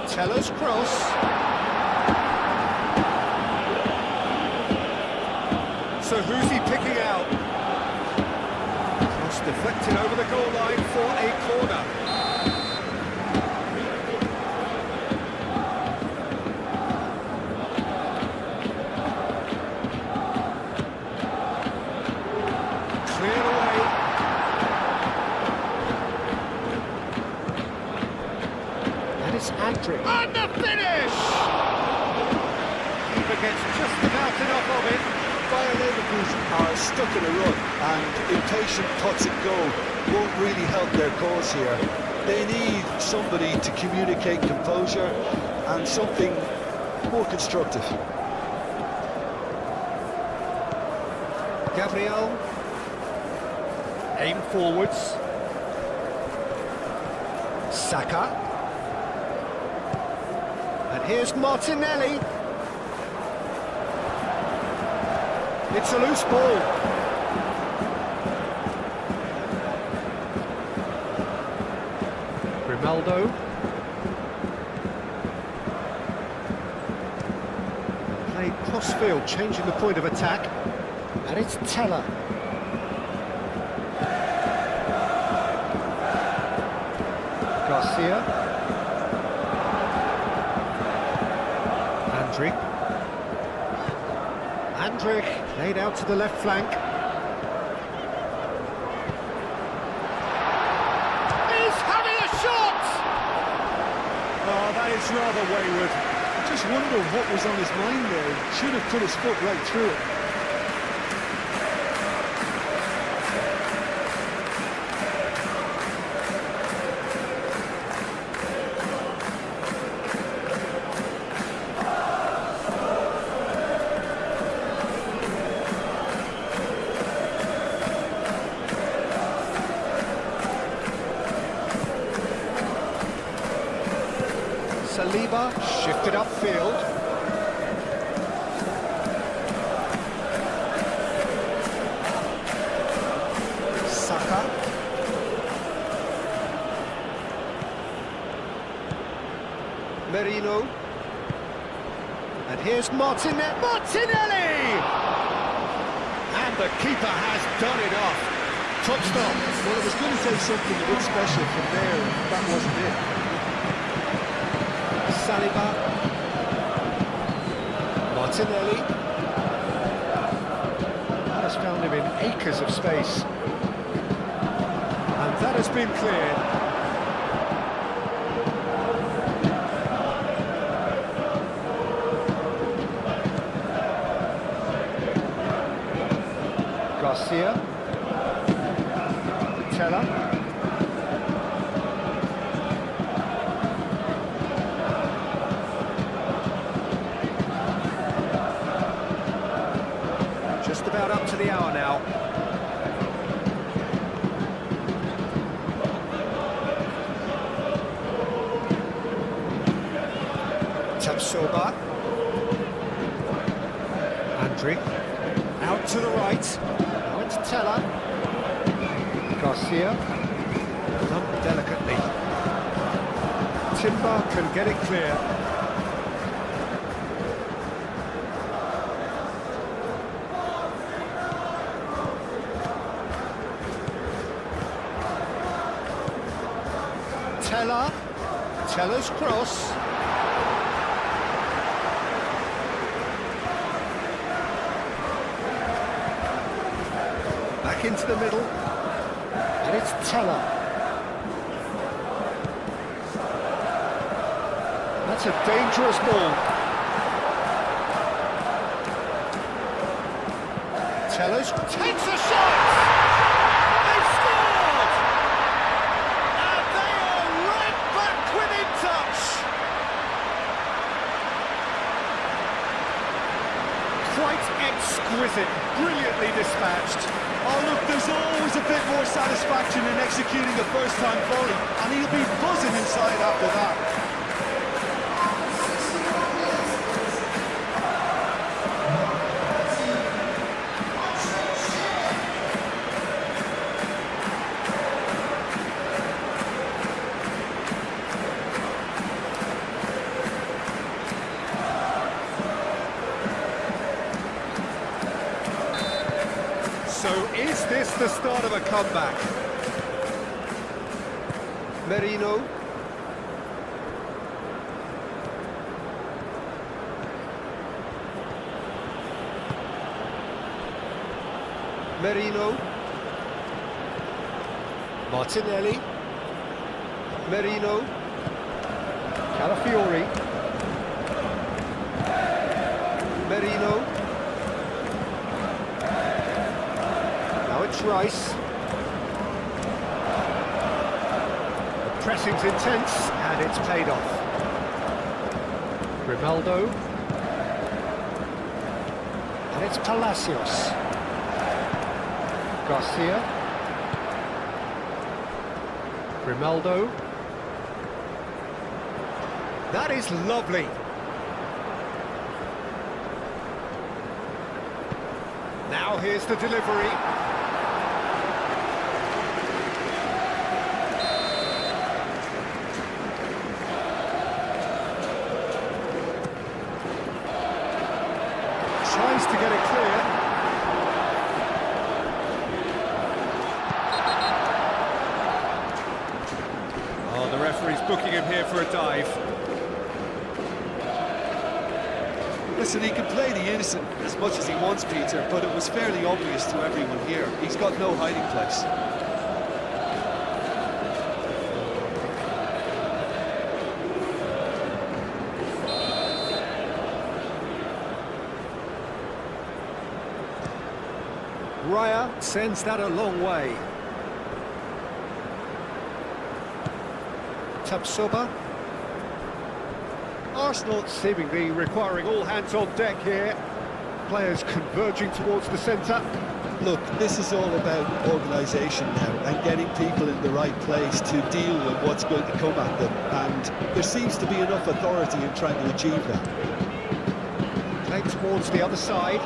Speaker 2: Teller's cross. So who's he picking out? Cross deflected over the goal line for a corner. Andriy. And the finish! Keeper gets just about enough of it.
Speaker 3: Bayer Leverkusen are stuck in a rut, and impatient touch and go won't really help their cause here. They need somebody to communicate composure and something more constructive.
Speaker 2: Gabriel. Aim forwards. Saka. And here's Martinelli. It's a loose ball. Grimaldo. Played cross-field, changing the point of attack. And it's Teller. Garcia. Andriy laid out to the left flank. He's having a shot! Oh, that is rather wayward.
Speaker 3: I just wonder what was on his mind there. He should have put his foot right through it.
Speaker 2: Saliba shifted upfield. Saka. Merino. And here's Martinelli! And the keeper has done it off. Top stop.
Speaker 3: Well, I was going to say something a bit special from there, and that wasn't it.
Speaker 2: Saliba. Martinelli. That has found him in acres of space. And that has been cleared. Garcia. Teller. Just about up to the hour now. Tapsoba. Andri. Out to the right. Now it's Teller. Garcia. Done delicately. Timber can get it clear. Teller's cross. Back into the middle. And it's Teller. That's a dangerous ball. Teller's takes a shot! They've scored! And they are right back within touch! Quite exquisite, brilliantly dispatched.
Speaker 3: Oh, look, there's always a bit more satisfaction in executing a first-time volley, and he'll be buzzing inside after that.
Speaker 2: So is this the start of a comeback? Merino. Merino. Martinelli. Merino. Calafiori. Merino. It's Rice. The pressing's intense and it's paid off. Grimaldo. And it's Palacios. Garcia. Grimaldo. That is lovely. Now here's the delivery. Tries to get it clear. Oh, the referee's booking him here for a dive.
Speaker 3: Listen, he can play the innocent as much as he wants, Peter, but it was fairly obvious to everyone here. He's got no hiding place.
Speaker 2: Raya sends that a long way. Tapsoba. Arsenal seemingly requiring all hands on deck here. Players converging towards the centre.
Speaker 3: Look, this is all about organisation now and getting people in the right place to deal with what's going to come at them. And there seems to be enough authority in trying to achieve that.
Speaker 2: Playing towards the other side.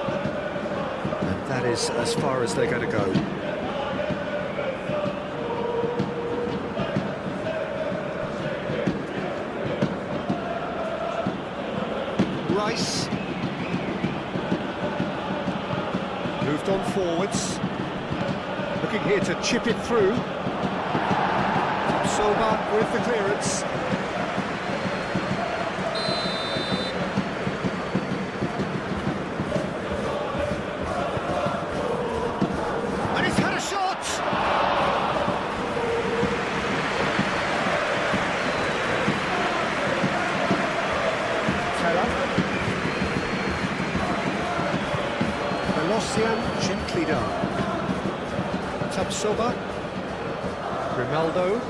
Speaker 2: That is as far as they're going to go. Rice. forwards. Looking here to chip it through. Soba with the clearance. And he's had a shot! Teller. Velocian gently done. Tapsoba. Grimaldo.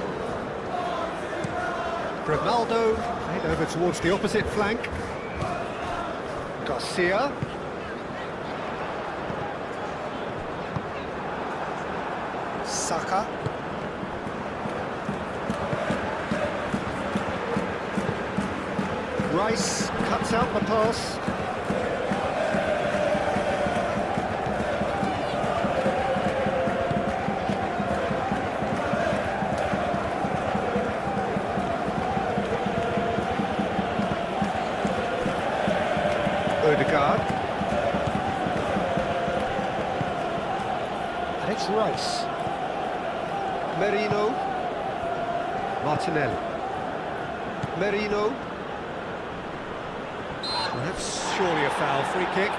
Speaker 2: Grimaldo, played over towards the opposite flank. Garcia. Saka. Rice cuts out the pass. Odegaard. And it's Rice. Merino. Martinelli. Merino. Well, that's surely a foul. Free kick.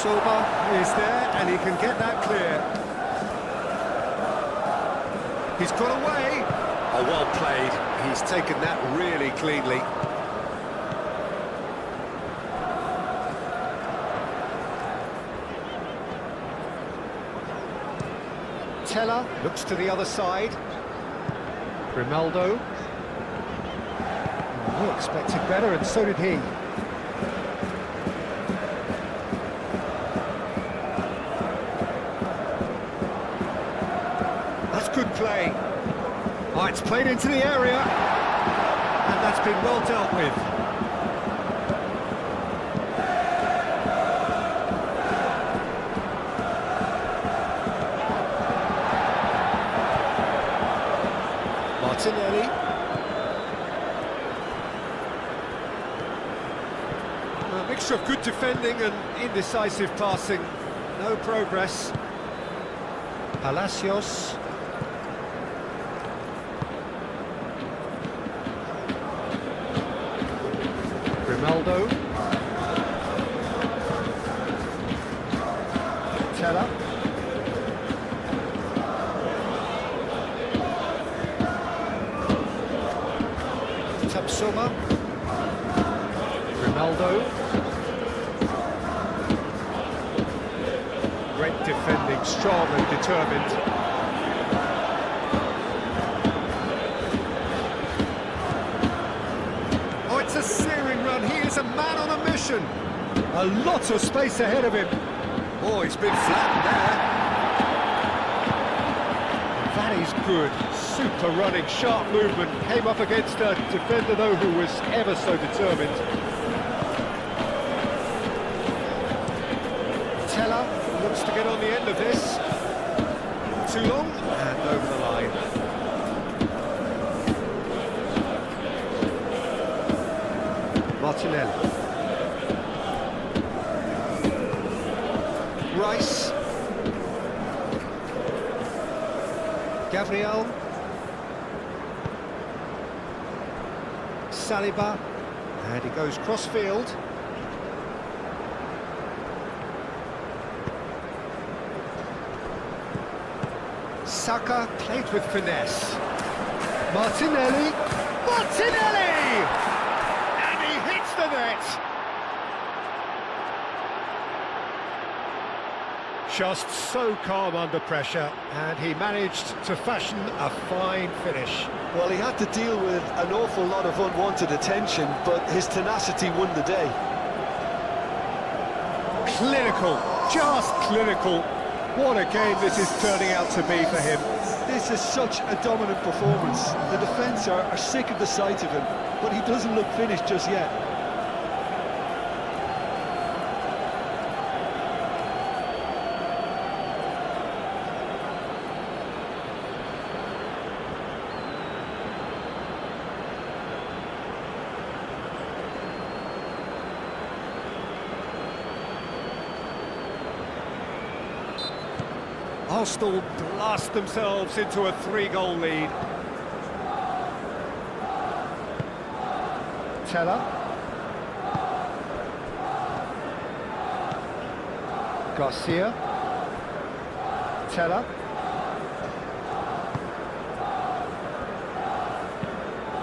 Speaker 2: Soba is there, and he can get that clear. He's got away. Oh, well played. He's taken that really cleanly. Teller looks to the other side. Grimaldo. We expected better, and so did he. Good play. Oh, it's played into the area, and that's been well dealt with. Martinelli. A mixture of good defending and indecisive passing. No progress. Palacios. Grimaldo. Teller. Tapsoba. Grimaldo. Great defending, strong and determined. It's a searing run. He is a man on a mission. A lot of space ahead of him. Oh, he's been flattened there. That is good. Super running, sharp movement. Came up against a defender, though, who was ever so determined. Teller looks to get on the end of this. Too long, and over the line. Martinelli. Rice. Gabriel. Saliba. And he goes cross-field. Saka played with finesse. Martinelli. Martinelli! The net. Just so calm under pressure, and he managed to fashion a fine finish.
Speaker 3: Well, he had to deal with an awful lot of unwanted attention, but his tenacity won the day.
Speaker 2: Clinical, just clinical. What a game this is turning out to be for him.
Speaker 3: This is such a dominant performance. The defence are sick of the sight of him, but he doesn't look finished just yet.
Speaker 2: Arsenal blast themselves into a 3-goal lead. Teller. Garcia. Teller.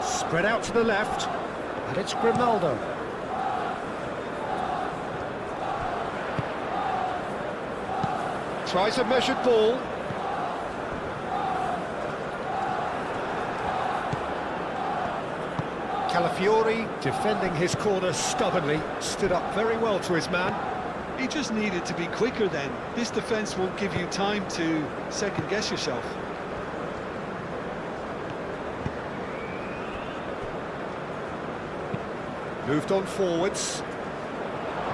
Speaker 2: Spread out to the left, and it's Grimaldo. Tries a measured ball. Calafiori, defending his corner stubbornly, stood up very well to his man.
Speaker 3: He just needed to be quicker then. This defence won't give you time to second-guess yourself.
Speaker 2: Moved on forwards.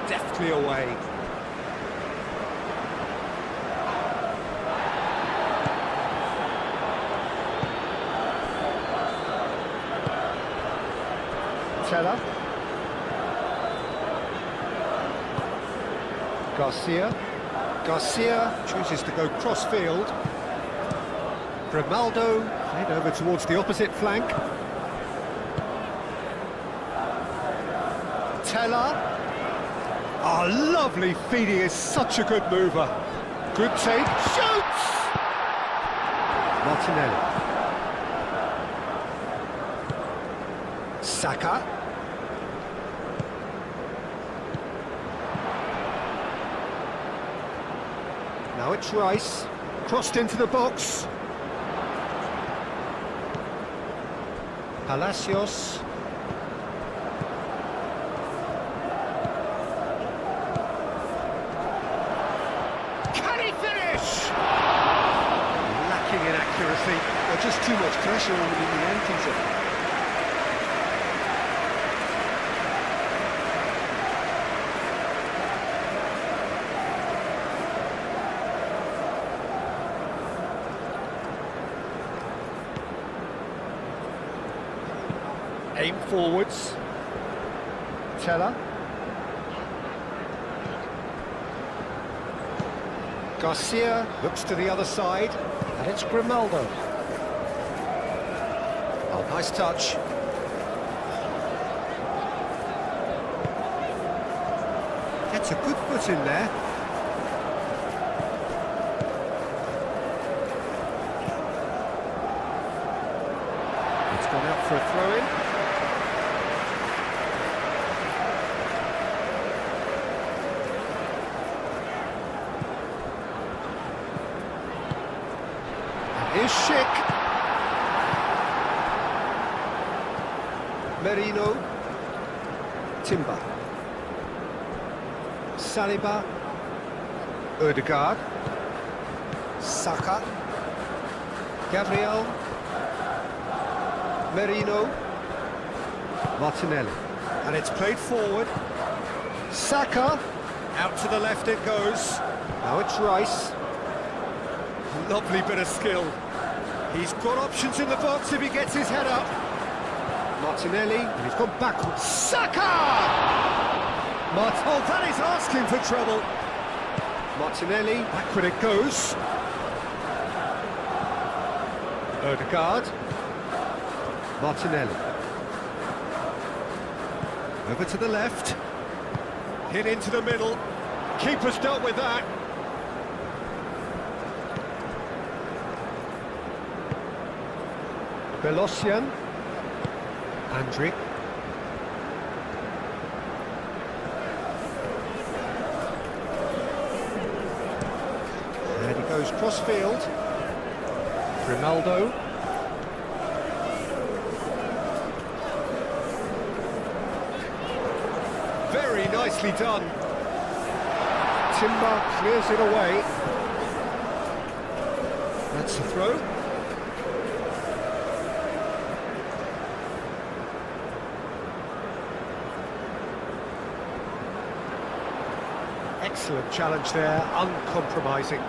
Speaker 2: Deftly away. Teller. Garcia. Garcia chooses to go cross-field. Grimaldo played over towards the opposite flank. Teller. Oh, lovely feed, he is such a good mover. Good take, shoots! Martinelli. Saka. Now it's Rice, crossed into the box. Palacios. Can he finish? Lacking in accuracy.
Speaker 3: There's just too much pressure on him in the end, Peter.
Speaker 2: Aim forwards. Teller. Garcia looks to the other side, and it's Grimaldo. Oh, nice touch. Gets a good foot in there. It's gone out for a throw-in. Here's Schick. Merino. Timber. Saliba. Ødegaard. Saka. Gabriel. Merino. Martinelli. And it's played forward. Saka. Out to the left it goes. Now it's Rice. Lovely bit of skill. He's got options in the box if he gets his head up. Martinelli, and he's gone backwards. Saka! Oh, that is asking for trouble. Martinelli, backward it goes. Ødegaard. Martinelli. Over to the left. Hit into the middle. Keeper's dealt with that. Belosian. Andrić. And he goes cross-field. Grimaldo. Very nicely done. Timber clears it away. That's the throw. Excellent challenge there, uncompromising.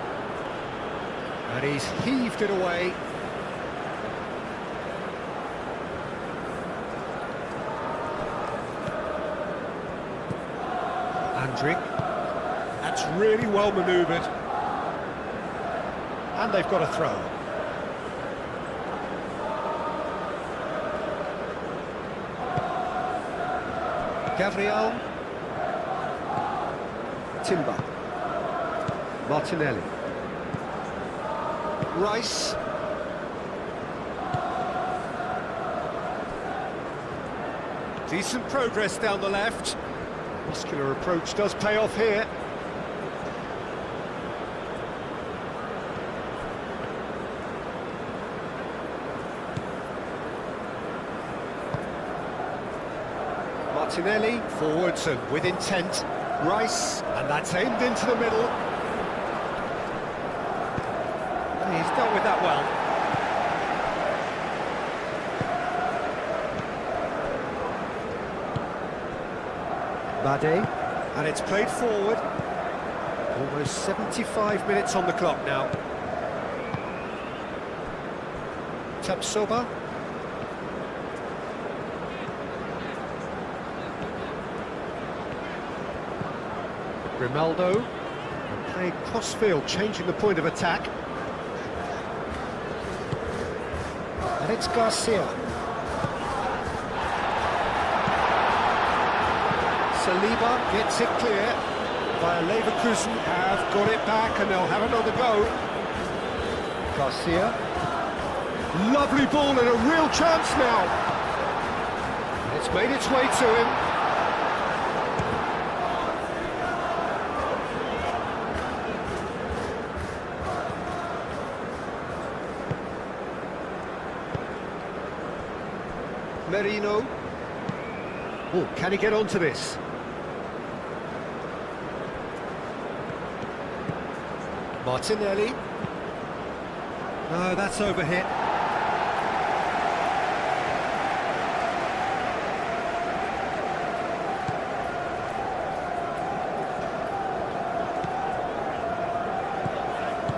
Speaker 2: And he's heaved it away. Andrick. That's really well manoeuvred. And they've got a throw. Gabriel. Timber. Martinelli. Rice. Decent progress down the left. Muscular approach does pay off here. Martinelli, forwards and with intent. Rice, and that's aimed into the middle. And he's dealt with that well. Bade, and it's played forward. Almost 75 minutes on the clock now. Tapsoba. Grimaldo, playing cross-field, changing the point of attack. And it's Garcia. Saliba gets it clear. Bayer Leverkusen have got it back and they'll have another go. Garcia. Lovely ball and a real chance now. It's made its way to him. Merino. Oh, can he get onto this? Martinelli. No, that's overhit.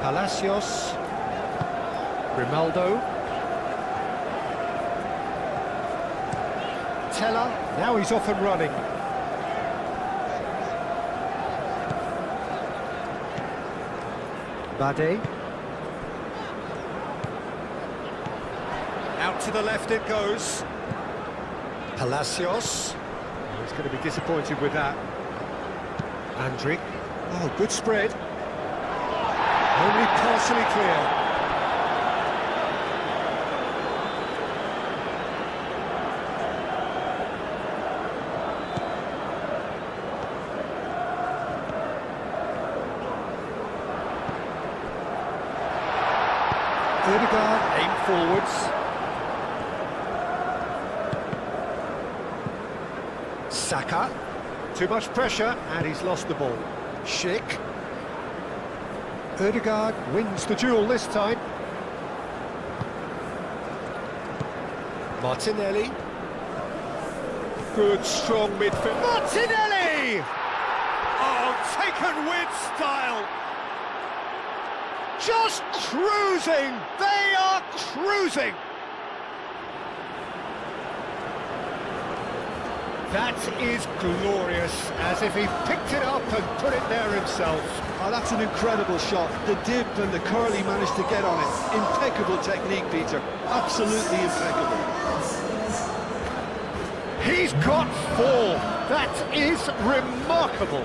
Speaker 2: Palacios. Grimaldo. Teller, now he's off and running. Bade. Out to the left it goes. Palacios. Oh, he's going to be disappointed with that. Andrick. Oh, good spread. Only partially clear. Ødegaard, aim forwards. Saka. Too much pressure, and he's lost the ball. Schick. Ødegaard wins the duel this time. Martinelli. Good, strong midfield. Martinelli! Oh, taken with style. Just cruising! They are cruising! That is glorious, as if he picked it up and put it there himself.
Speaker 3: Oh, that's an incredible shot. The dip and the curl he managed to get on it. Impeccable technique, Peter. Absolutely impeccable.
Speaker 2: He's got 4. That is remarkable.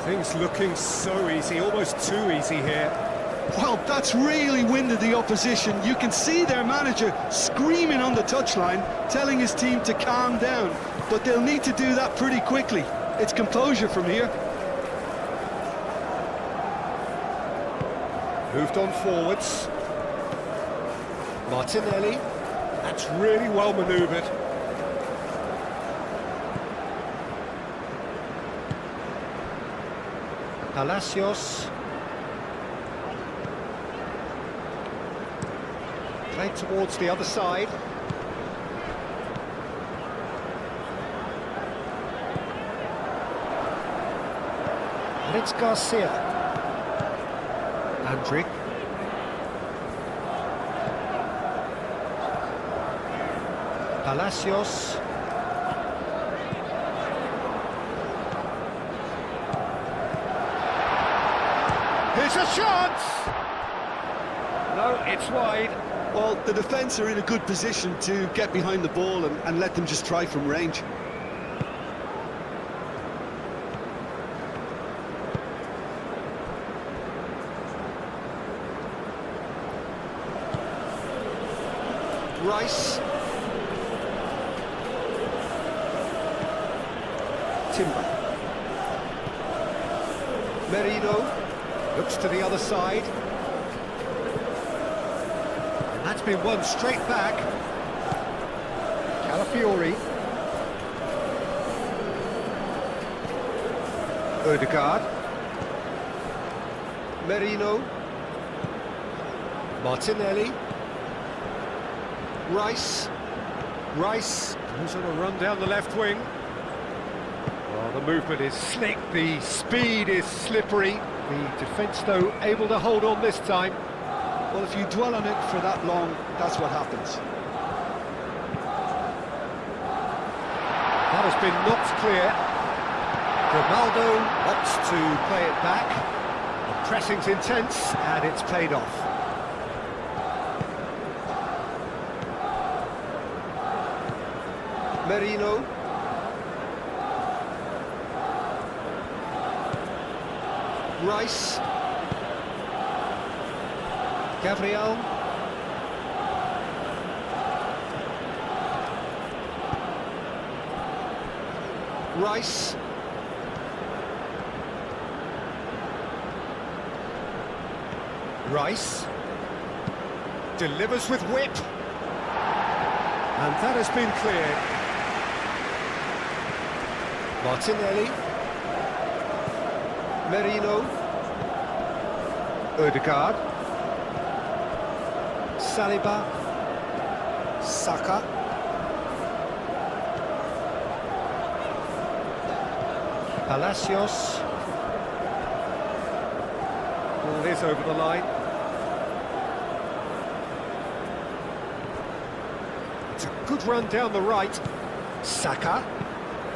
Speaker 2: Things looking so easy, almost too easy here.
Speaker 3: Well, that's really winded the opposition. You can see their manager screaming on the touchline, telling his team to calm down. But they'll need to do that pretty quickly. It's composure from here.
Speaker 2: Moved on forwards. Martinelli. That's really well manoeuvred. Palacios. Played towards the other side. And it's Garcia. Andrick. Palacios. Here's a chance! No, it's wide.
Speaker 3: Well, the defence are in a good position to get behind the ball and let them just try from range. Rice. Timber. Merino.
Speaker 2: Looks to the other side. And that's been won straight back. Calafiori. Odegaard.
Speaker 3: Merino.
Speaker 2: Martinelli.
Speaker 3: Rice.
Speaker 2: Rice. Who's on a run down the left wing. Oh, the movement is slick, the speed is slippery. The defence, though, able to hold on this time.
Speaker 3: Well, if you dwell on it for that long, that's what happens.
Speaker 2: That has been knocked clear. Grimaldo opts to play it back. The pressing's intense, and it's paid off.
Speaker 3: Merino. Rice.
Speaker 2: Gabriel.
Speaker 3: Rice.
Speaker 2: Rice. Delivers with whip. And that has been cleared. Martinelli.
Speaker 3: Merino.
Speaker 2: Odegaard. Saliba. Saka. Palacios. Ball is over the line. It's a good run down the right. Saka.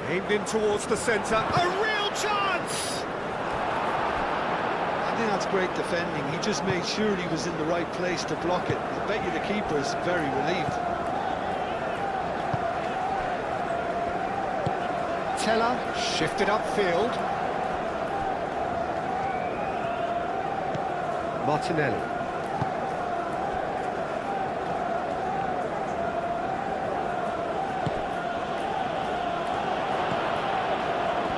Speaker 2: Aimed in towards the centre. A real chance!
Speaker 3: I think that's great defending. He just made sure he was in the right place to block it. I bet you the keeper's very relieved.
Speaker 2: Teller shifted upfield. Martinelli.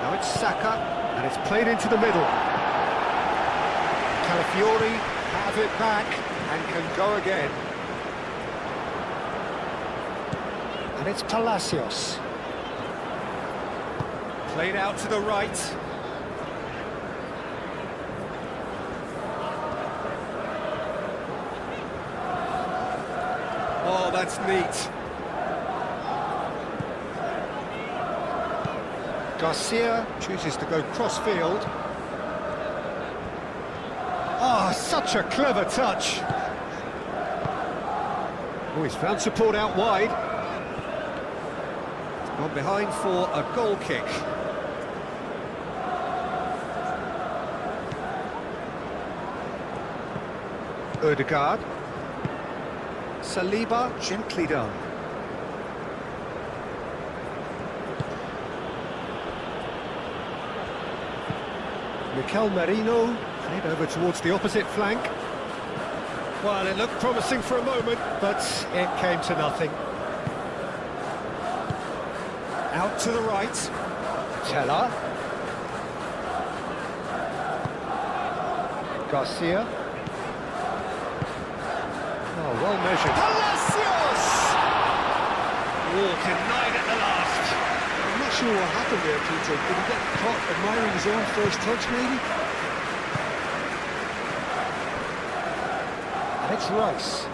Speaker 2: Now it's Saka, and it's played into the middle. Calafiori have it back and can go again. And it's Palacios. Played out to the right. Oh, that's neat. Garcia chooses to go cross-field. Ah, such a clever touch. Oh, he's found support out wide. It's gone behind for a goal kick. Odegaard. Saliba, gently done. Mikel Merino, played over towards the opposite flank. Well, it looked promising for a moment, but it came to nothing. Out to the right. Teller. Garcia. Oh, well measured. Palacios! Oh, denied at the last.
Speaker 3: I'm not sure what happened there, Peter. Did he get caught admiring his own first touch, maybe?
Speaker 2: And it's Rice.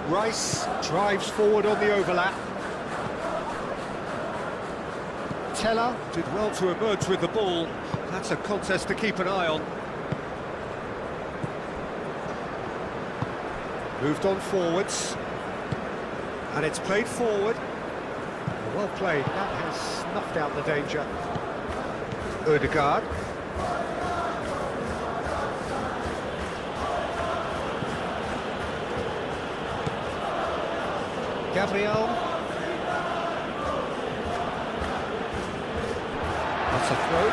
Speaker 2: Rice drives forward on the overlap. Teller did well to emerge with the ball. That's a contest to keep an eye on. Moved on forwards. And it's played forward. Well played. That has snuffed out the danger. Ødegaard. Gabriel. That's a throw.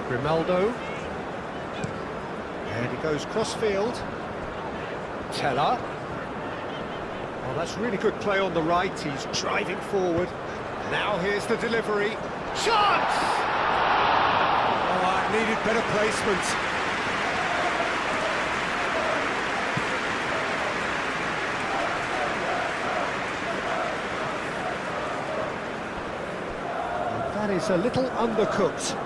Speaker 2: Grimaldo. And he goes cross-field. Teller. Well, that's really good play on the right. He's driving forward. Now here's the delivery. Shot! Oh, it needed better placement. That is a little undercooked.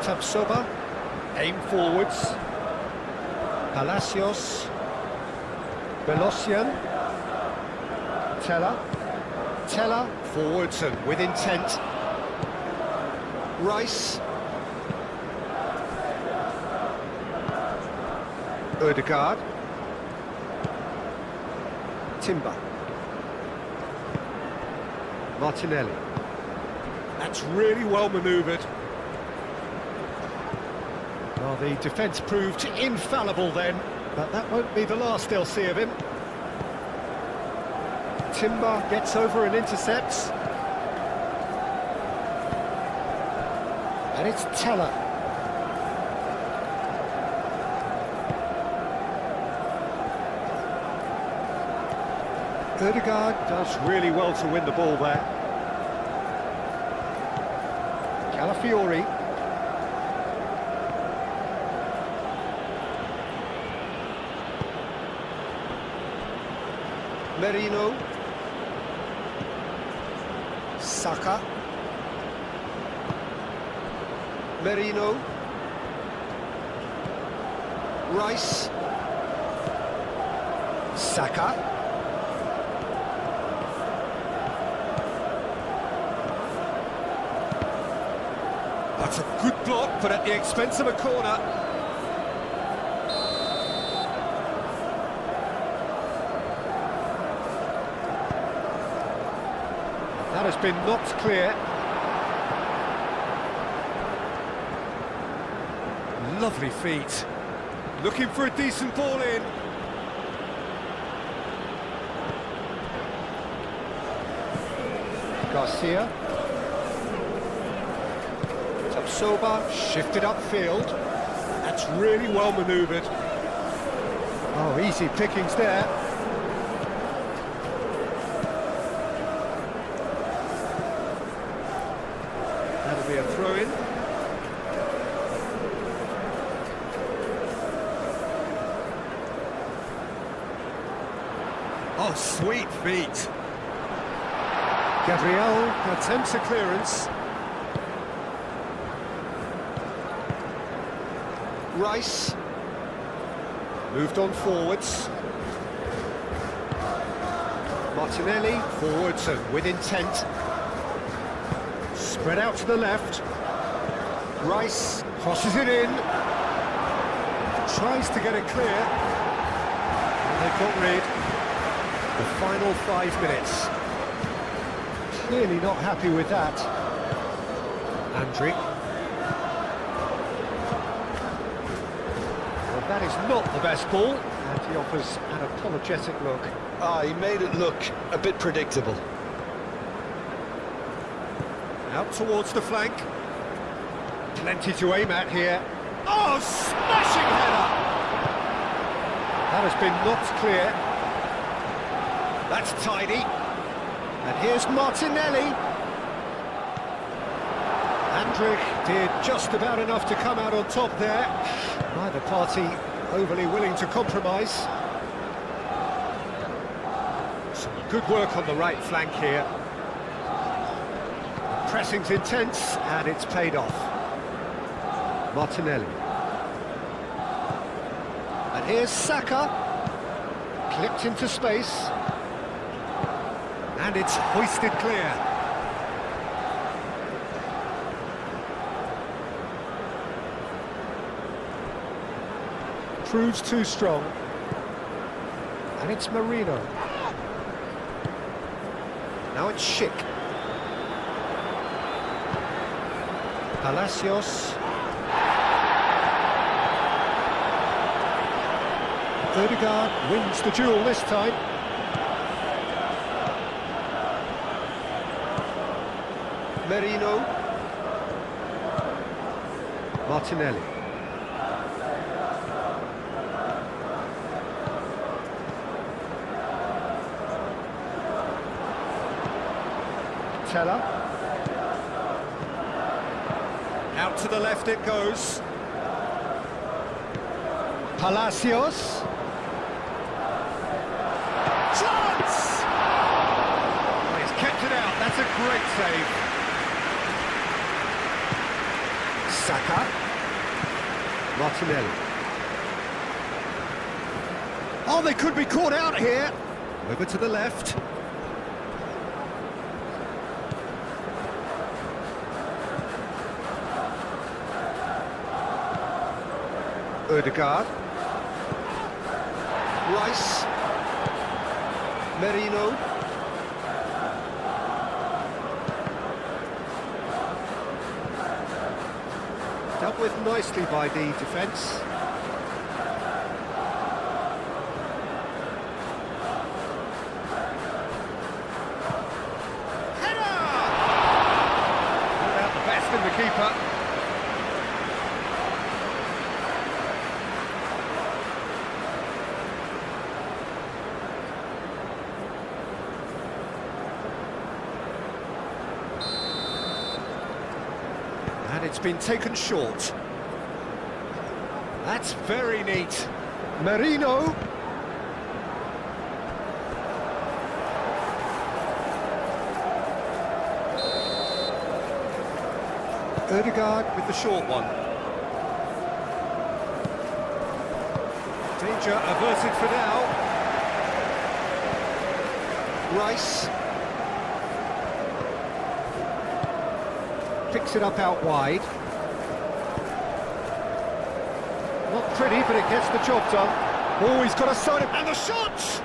Speaker 2: Tapsoba, aim forwards. Palacios, Belosian, Teller, forwards and with intent. Rice, Ødegaard, Timber, Martinelli. That's really well manoeuvred. Well, the defence proved infallible then, but that won't be the last they'll see of him. Timber gets over and intercepts. And it's Teller. Ødegaard does really well to win the ball there. Calafiori. Merino, Saka, Merino, Rice, Saka, that's a good block, but at the expense of a corner. That has been knocked clear. Lovely feet. Looking for a decent ball in. Garcia. Tapsoba shifted upfield. That's really well manoeuvred. Oh, easy pickings there. That'll be a throw-in. Oh, sweet feet. Gabriel attempts a clearance. Rice. Moved on forwards. Martinelli, forwards and with intent. Spread out to the left. Rice crosses it in. Tries to get it clear. And they've got rid. The final 5 minutes. Clearly not happy with that. Andrick. Well, that is not the best ball, and he offers an apologetic look.
Speaker 3: He made it look a bit predictable.
Speaker 2: Out towards the flank. Plenty to aim at here. Oh, smashing header! That has been knocked clear. That's tidy. And here's Martinelli. Andrich did just about enough to come out on top there. Neither party overly willing to compromise. Some good work on the right flank here. Pressing's intense, and it's paid off. Martinelli. And here's Saka. Clipped into space. And it's hoisted clear. Proves too strong. And it's Marino. Now it's Schick. Palacios. Odegaard wins the duel this time. Merino. Martinelli. Teller. Out to the left it goes. Palacios. Chance! Oh, he's kept it out. That's a great save. Saka. Martinelli. Oh, they could be caught out here. Over to the left. Odegaard. Rice. Merino. Dealt with nicely by the defence. Header! Without the best in the keeper. And it's been taken short. That's very neat. Merino. Odegaard with the short one. Danger averted for now. Rice. Picks it up out wide. Not pretty, but it gets the job done. Oh, he's got a side of... And the shot!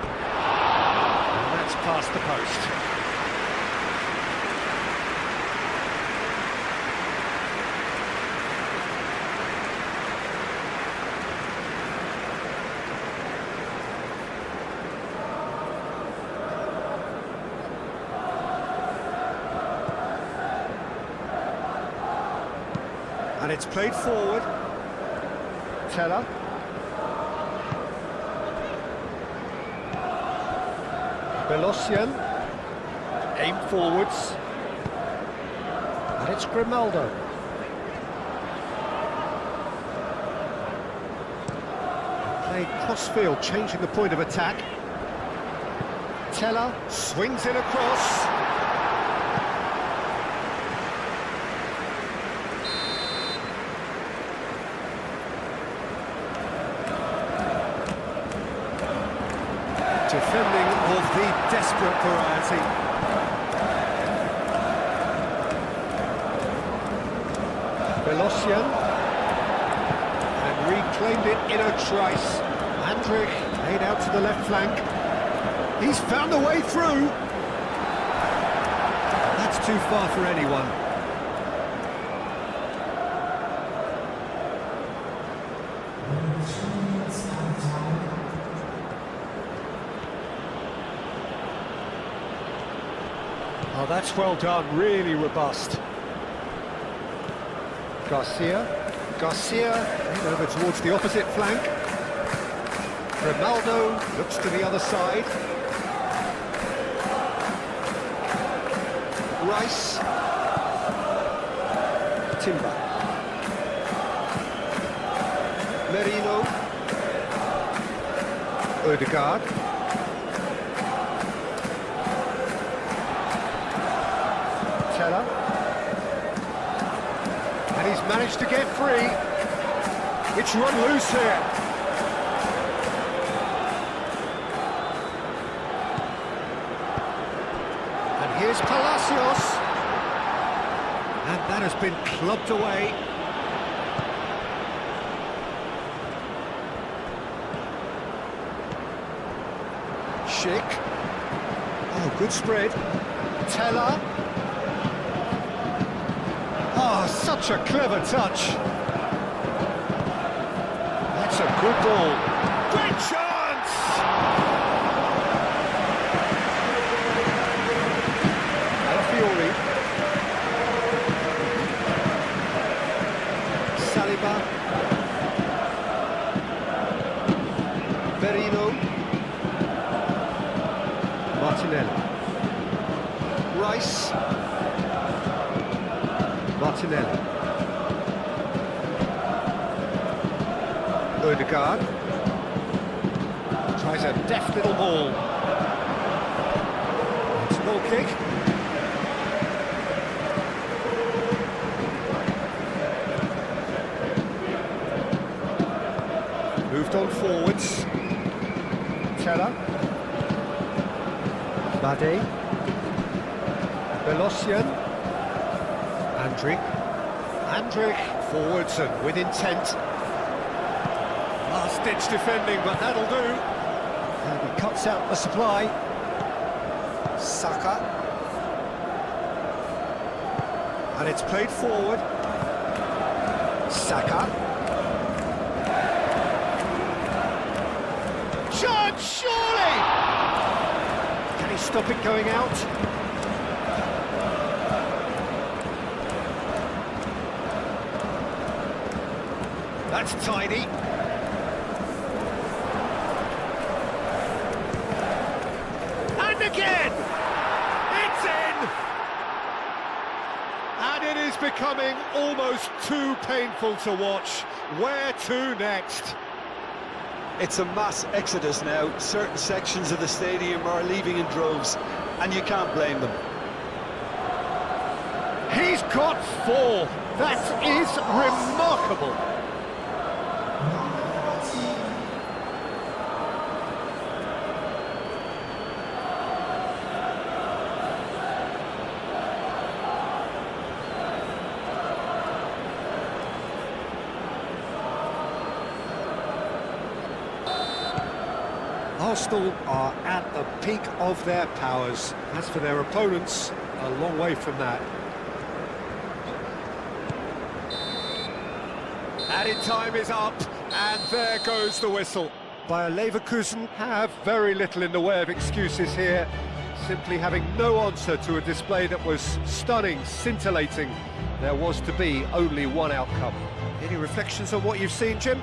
Speaker 2: And that's past the post. And it's played forward. Teller. Belosian. Aim forwards. And it's Grimaldo. Played cross-field, changing the point of attack. Teller swings it across. Defending of the desperate variety. Belosian. And reclaimed it in a trice. Andrich laid out to the left flank. He's found a way through. That's too far for anyone. Oh, that's well done, really robust. Garcia, and over towards the opposite flank. Grimaldo looks to the other side. Rice. Timber. Merino. Odegaard. Teller. And he's managed to get free. It's run loose here. And here's Palacios. And that has been clubbed away. Schick. Oh, good spread. Teller. Oh, such a clever touch. That's a good ball. Great chance! Alafiori. Saliba. Verino. Martinelli. Rice. Martinelli. Odegaard. Tries a deft little ball. It's a goal kick. Moved on forwards. Teller. Bade. Velocian. Andrick forwards and with intent. Last-ditch defending, but that'll do. And he cuts out the supply. Saka. And it's played forward. Saka. Chance, surely! Can he stop it going out? That's tidy. And again! It's in! And it is becoming almost too painful to watch. Where to next?
Speaker 3: It's a mass exodus now. Certain sections of the stadium are leaving in droves, and you can't blame them.
Speaker 2: He's got 4. That is remarkable. Arsenal are at the peak of their powers. As for their opponents, a long way from that. Added time is up, and there goes the whistle. Bayer Leverkusen have very little in the way of excuses here, simply having no answer to a display that was stunning, scintillating. There was to be only one outcome. Any reflections on what you've seen, Jim?